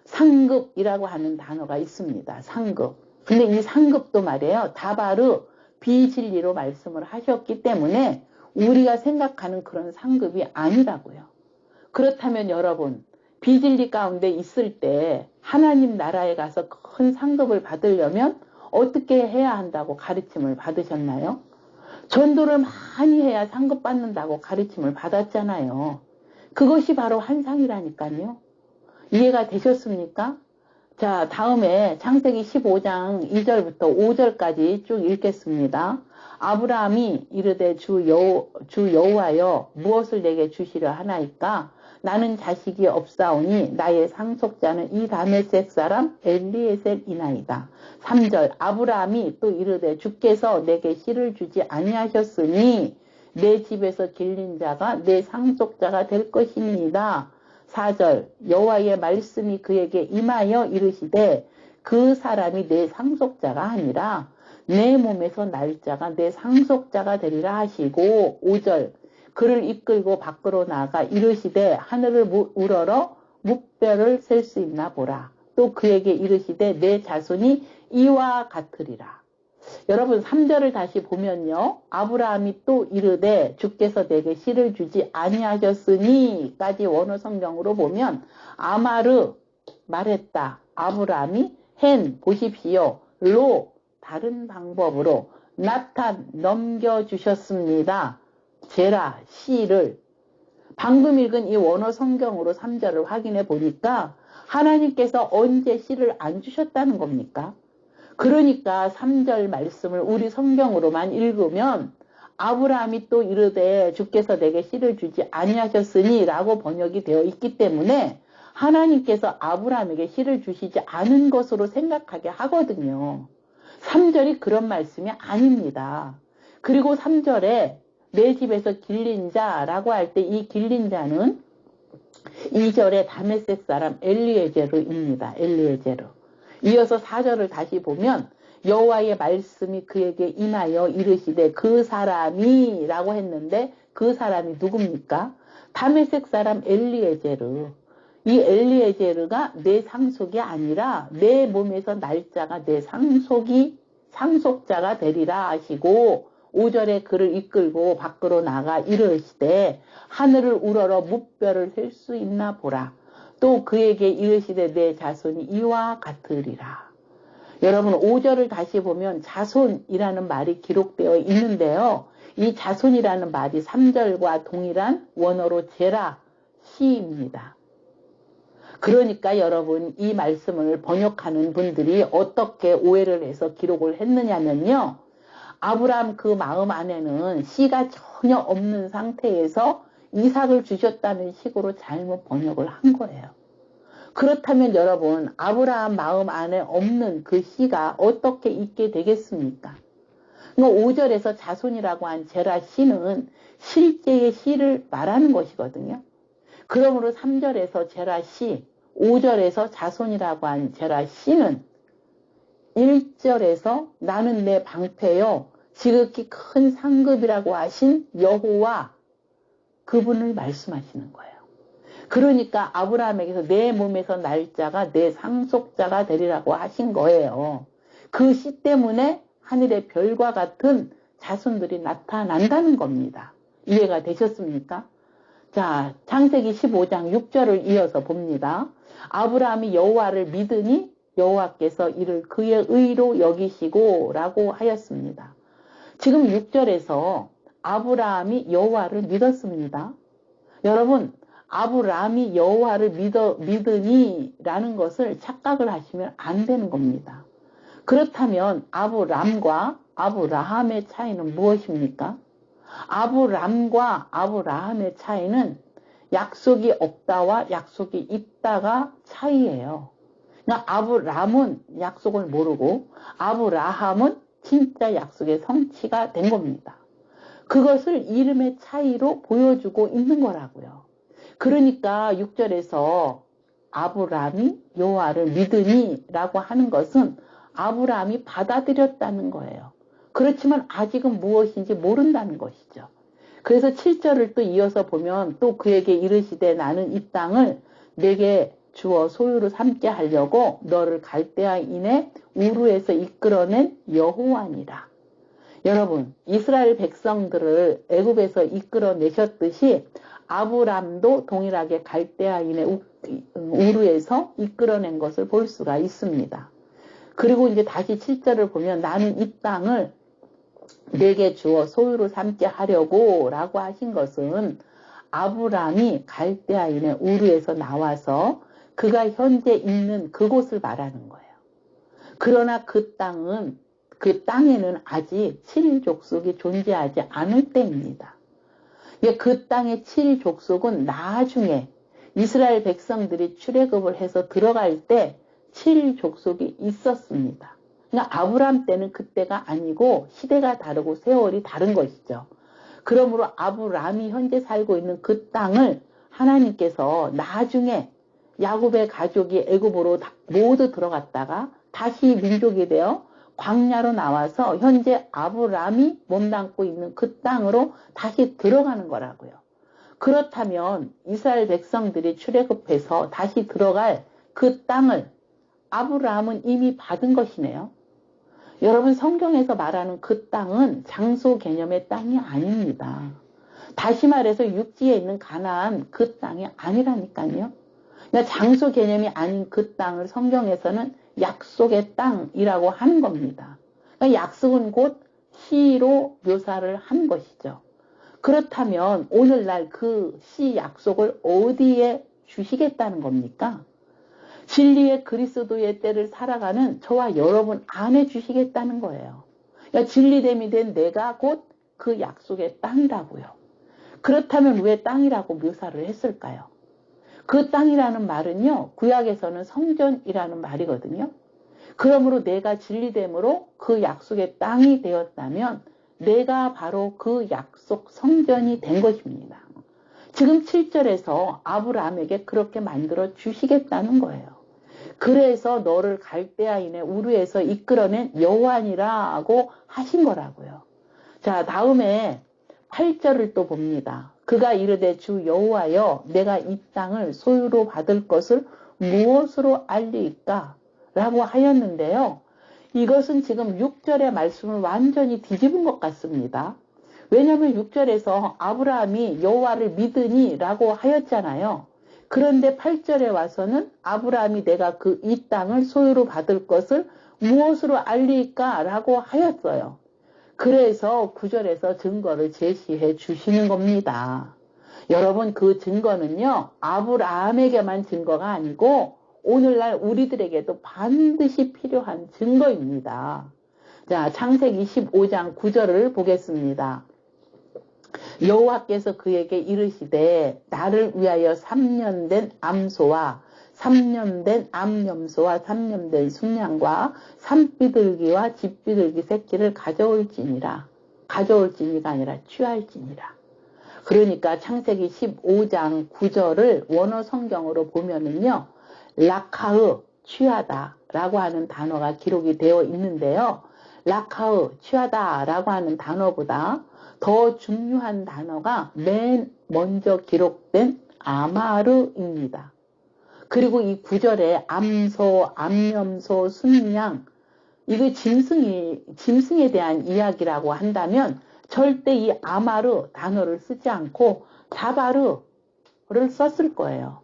상급이라고 하는 단어가 있습니다. 상급. 근데 이 상급도 말이에요, 다바르 비진리로 말씀을 하셨기 때문에 우리가 생각하는 그런 상급이 아니라고요. 그렇다면 여러분, 비진리 가운데 있을 때 하나님 나라에 가서 큰 상급을 받으려면 어떻게 해야 한다고 가르침을 받으셨나요? 전도를 많이 해야 상급 받는다고 가르침을 받았잖아요. 그것이 바로 환상이라니까요. 이해가 되셨습니까? 자, 다음에 창세기 15장 2절부터 5절까지 쭉 읽겠습니다. 아브라함이 이르되 주 여호와여 무엇을 내게 주시려 하나이까? 나는 자식이 없사오니 나의 상속자는 이 다메섹 사람 엘리에셀이나이다. 3절 아브라함이 또 이르되 주께서 내게 씨를 주지 아니하셨으니 내 집에서 길린 자가 내 상속자가 될 것입니다. 4절 여호와의 말씀이 그에게 임하여 이르시되 그 사람이 내 상속자가 아니라 내 몸에서 날짜가 내 상속자가 되리라 하시고 5절 그를 이끌고 밖으로 나가 이르시되 하늘을 우러러 뭇별을 셀 수 있나 보라. 또 그에게 이르시되 내 자손이 이와 같으리라. 여러분 3절을 다시 보면요. 아브라함이 또 이르되 주께서 내게 씨를 주지 아니하셨으니 까지 원어 성경으로 보면 아마르 말했다. 아브라함이 헨 보십시오. 로 다른 방법으로 나탄 넘겨주셨습니다. 제라 씨를 방금 읽은 이 원어 성경으로 3절을 확인해 보니까 하나님께서 언제 씨를 안 주셨다는 겁니까? 그러니까 3절 말씀을 우리 성경으로만 읽으면 아브라함이 또 이르되 주께서 내게 씨를 주지 아니하셨으니 라고 번역이 되어 있기 때문에 하나님께서 아브라함에게 씨를 주시지 않은 것으로 생각하게 하거든요. 3절이 그런 말씀이 아닙니다. 그리고 3절에 내 집에서 길린 자라고 할 때 이 길린 자는 2절에 다메섹 사람 엘리에제르입니다. 엘리에제르. 이어서 4절을 다시 보면 여호와의 말씀이 그에게 임하여 이르시되 그 사람이 라고 했는데 그 사람이 누굽니까? 다메섹 사람 엘리에제르. 이 엘리에제르가 내 상속이 아니라 내 몸에서 날짜가 내 상속자가 되리라 하시고 5절에 그를 이끌고 밖으로 나가 이르시되 하늘을 우러러 뭇별을 셀 수 있나 보라. 또 그에게 이르시되 내 자손이 이와 같으리라. 여러분 5절을 다시 보면 자손이라는 말이 기록되어 있는데요. 이 자손이라는 말이 3절과 동일한 원어로 제라, 시입니다. 그러니까 여러분 이 말씀을 번역하는 분들이 어떻게 오해를 해서 기록을 했느냐면요. 아브라함 그 마음 안에는 씨가 전혀 없는 상태에서 이삭을 주셨다는 식으로 잘못 번역을 한 거예요. 그렇다면 여러분 아브라함 마음 안에 없는 그 씨가 어떻게 있게 되겠습니까? 5절에서 자손이라고 한 제라 씨는 실제의 씨를 말하는 것이거든요. 그러므로 3절에서 제라 씨, 5절에서 자손이라고 한 제라 씨는 1절에서 나는 내 방패요 지극히 큰 상급이라고 하신 여호와 그분을 말씀하시는 거예요. 그러니까 아브라함에게서 내 몸에서 날짜가 내 상속자가 되리라고 하신 거예요. 그 씨 때문에 하늘의 별과 같은 자손들이 나타난다는 겁니다. 이해가 되셨습니까? 자, 창세기 15장 6절을 이어서 봅니다. 아브라함이 여호와를 믿으니 여호와께서 이를 그의 의로 여기시고 라고 하였습니다. 지금 6절에서 아브라함이 여호와를 믿었습니다. 여러분 아브라함이 여호와를 믿으니 라는 것을 착각을 하시면 안 되는 겁니다. 그렇다면 아브람과 아브라함의 차이는 무엇입니까? 아브람과 아브라함의 차이는 약속이 없다와 약속이 있다가 차이예요. 그러니까 아브람은 약속을 모르고 아브라함은 진짜 약속의 성취가 된 겁니다. 그것을 이름의 차이로 보여주고 있는 거라고요. 그러니까 6절에서 아브람이 여호와를 믿으니 라고 하는 것은 아브람이 받아들였다는 거예요. 그렇지만 아직은 무엇인지 모른다는 것이죠. 그래서 7절을 또 이어서 보면 또 그에게 이르시되 나는 이 땅을 내게 주어 소유로 삼게 하려고 너를 갈대아인의 우르에서 이끌어낸 여호와니라. 여러분 이스라엘 백성들을 애굽에서 이끌어내셨듯이 아브람도 동일하게 갈대아인의 우르에서 이끌어낸 것을 볼 수가 있습니다. 그리고 이제 다시 7절을 보면 나는 이 땅을 내게 주어 소유로 삼게 하려고 라고 하신 것은 아브람이 갈대아인의 우르에서 나와서 그가 현재 있는 그곳을 말하는 거예요. 그러나 그 땅에는 아직 7족속이 존재하지 않을 때입니다. 그 땅의 7족속은 나중에 이스라엘 백성들이 출애굽을 해서 들어갈 때 7족속이 있었습니다. 그러니까 아브람 때는 그때가 아니고 시대가 다르고 세월이 다른 것이죠. 그러므로 아브람이 현재 살고 있는 그 땅을 하나님께서 나중에 야곱의 가족이 애굽으로 모두 들어갔다가 다시 민족이 되어 광야로 나와서 현재 아브라함이 몸담고 있는 그 땅으로 다시 들어가는 거라고요. 그렇다면 이스라엘 백성들이 출애굽해서 다시 들어갈 그 땅을 아브라함은 이미 받은 것이네요. 여러분, 성경에서 말하는 그 땅은 장소 개념의 땅이 아닙니다. 다시 말해서 육지에 있는 가나안 그 땅이 아니라니까요. 그러니까 장소 개념이 아닌 그 땅을 성경에서는 약속의 땅이라고 하는 겁니다. 그러니까 약속은 곧 시로 묘사를 한 것이죠. 그렇다면 오늘날 그 시 약속을 어디에 주시겠다는 겁니까? 진리의 그리스도의 때를 살아가는 저와 여러분 안에 주시겠다는 거예요. 그러니까 진리됨이 된 내가 곧 그 약속의 땅이라고요. 그렇다면 왜 땅이라고 묘사를 했을까요? 그 땅이라는 말은요, 구약에서는 성전이라는 말이거든요. 그러므로 내가 진리됨으로 그 약속의 땅이 되었다면 내가 바로 그 약속 성전이 된 것입니다. 지금 7절에서 아브라함에게 그렇게 만들어 주시겠다는 거예요. 그래서 너를 갈대아인의 우르에서 이끌어낸 여호와니라고 하신 거라고요. 자, 다음에 8절을 또 봅니다. 그가 이르되 주 여호와여 내가 이 땅을 소유로 받을 것을 무엇으로 알리까? 라고 하였는데요. 이것은 지금 6절의 말씀을 완전히 뒤집은 것 같습니다. 왜냐하면 6절에서 아브라함이 여호와를 믿으니 라고 하였잖아요. 그런데 8절에 와서는 아브라함이 내가 이 땅을 소유로 받을 것을 무엇으로 알리까? 라고 하였어요. 그래서 9절에서 증거를 제시해 주시는 겁니다. 여러분, 그 증거는요, 아브라함에게만 증거가 아니고 오늘날 우리들에게도 반드시 필요한 증거입니다. 자, 창세기 15장 9절을 보겠습니다. 여호와께서 그에게 이르시되 나를 위하여 3년 된 암소와 3년 된 암염소와 3년 된 순양과 산비둘기와 집비둘기 새끼를 가져올지니라. 가져올지니가 아니라 취할지니라. 그러니까 창세기 15장 9절을 원어 성경으로 보면은요, 라카흐, 취하다 라고 하는 단어가 기록이 되어 있는데요. 라카흐, 취하다 라고 하는 단어보다 더 중요한 단어가 맨 먼저 기록된 아마르입니다. 그리고 이 9절에 암소, 암염소, 순양, 이거 짐승에 대한 이야기라고 한다면 절대 이 아마르 단어를 쓰지 않고 자바르를 썼을 거예요.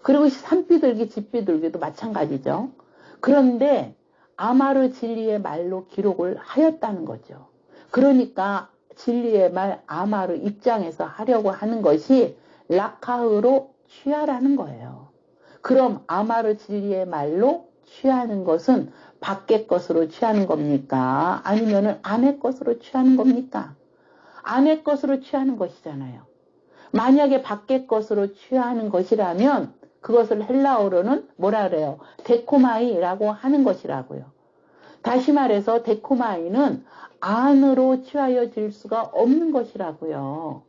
그리고 산비둘기, 집비둘기도 마찬가지죠. 그런데 아마르 진리의 말로 기록을 하였다는 거죠. 그러니까 진리의 말 아마르 입장에서 하려고 하는 것이 라카흐로 취하라는 거예요. 그럼 아마르 진리의 말로 취하는 것은 밖의 것으로 취하는 겁니까? 아니면은 안의 것으로 취하는 겁니까? 안의 것으로 취하는 것이잖아요. 만약에 밖의 것으로 취하는 것이라면 그것을 헬라어로는 뭐라 그래요? 데코마이라고 하는 것이라고요. 다시 말해서 데코마이는 안으로 취하여질 수가 없는 것이라고요.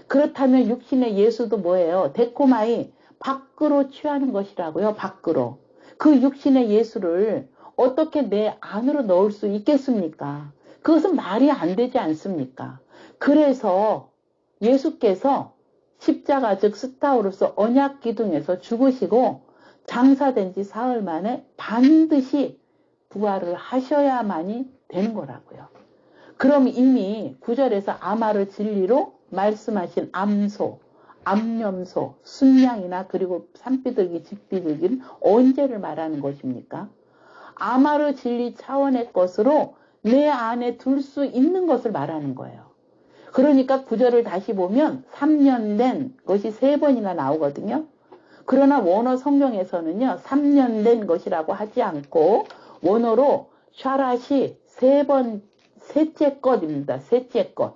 그렇다면 육신의 예수도 뭐예요? 데코마이, 밖으로 취하는 것이라고요. 밖으로. 그 육신의 예수를 어떻게 내 안으로 넣을 수 있겠습니까? 그것은 말이 안 되지 않습니까? 그래서 예수께서 십자가 즉 스타우로서 언약 기둥에서 죽으시고 장사된 지 사흘 만에 반드시 부활을 하셔야만이 되는 거라고요. 그럼 이미 9절에서 아마르 진리로 말씀하신 암소, 암염소, 순양이나 그리고 산비둘기, 집비둘기는 언제를 말하는 것입니까? 아마르 진리 차원의 것으로 내 안에 둘 수 있는 것을 말하는 거예요. 그러니까 9절을 다시 보면 3년 된 것이 3번이나 나오거든요. 그러나 원어 성경에서는요, 3년 된 것이라고 하지 않고 원어로 샤라시 3번, 셋째 것입니다. 셋째 것.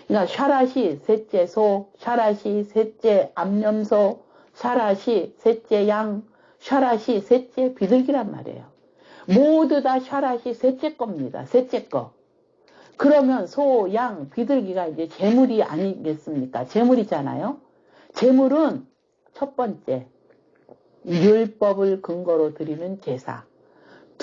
그러니까 샤라시 셋째 소, 샤라시 셋째 암염소, 샤라시 셋째 양, 샤라시 셋째 비둘기란 말이에요. 모두 다 샤라시 셋째 겁니다. 셋째 거. 그러면 소, 양, 비둘기가 이제 제물이 아니겠습니까? 제물이잖아요. 제물은 첫 번째, 율법을 근거로 드리는 제사.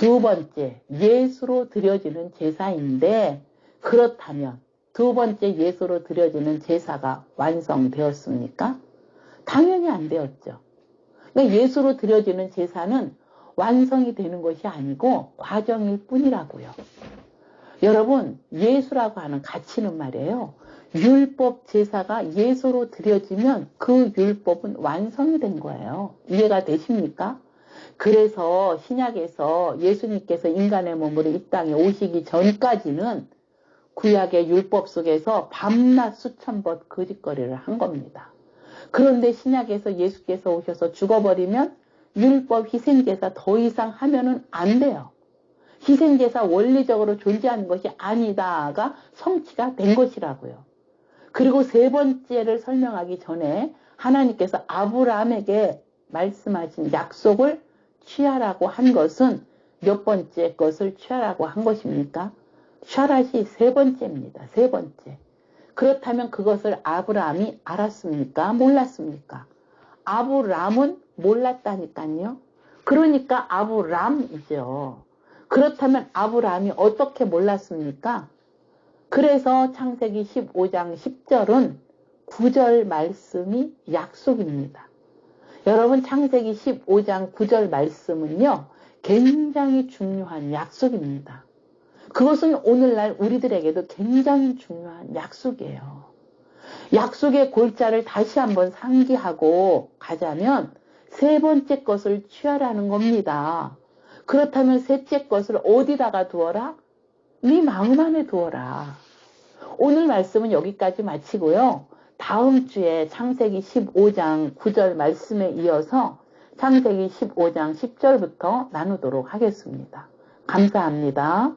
두 번째, 예수로 드려지는 제사인데, 그렇다면 두 번째 예수로 드려지는 제사가 완성되었습니까? 당연히 안 되었죠. 그러니까 예수로 드려지는 제사는 완성이 되는 것이 아니고 과정일 뿐이라고요. 여러분, 예수라고 하는 가치는 말이에요. 율법 제사가 예수로 드려지면 그 율법은 완성이 된 거예요. 이해가 되십니까? 그래서 신약에서 예수님께서 인간의 몸으로 이 땅에 오시기 전까지는 구약의 율법 속에서 밤낮 수천 번 거짓거리를 한 겁니다. 그런데 신약에서 예수께서 오셔서 죽어버리면 율법 희생제사 더 이상 하면은 안 돼요. 희생제사 원리적으로 존재하는 것이 아니다가 성취가 된 것이라고요. 그리고 세 번째를 설명하기 전에 하나님께서 아브라함에게 말씀하신 약속을 취하라고 한 것은 몇 번째 것을 취하라고 한 것입니까? 샤랏이 세 번째입니다. 세 번째. 그렇다면 그것을 아브라함이 알았습니까? 몰랐습니까? 아브람은 몰랐다니까요. 그러니까 아브람이죠. 그렇다면 아브라함이 어떻게 몰랐습니까? 그래서 창세기 15장 10절은 9절 말씀이 약속입니다. 여러분, 창세기 15장 9절 말씀은요, 굉장히 중요한 약속입니다. 그것은 오늘날 우리들에게도 굉장히 중요한 약속이에요. 약속의 골자를 다시 한번 상기하고 가자면 세 번째 것을 취하라는 겁니다. 그렇다면 셋째 것을 어디다가 두어라? 네 마음 안에 두어라. 오늘 말씀은 여기까지 마치고요. 다음 주에 창세기 15장 9절 말씀에 이어서 창세기 15장 10절부터 나누도록 하겠습니다. 감사합니다.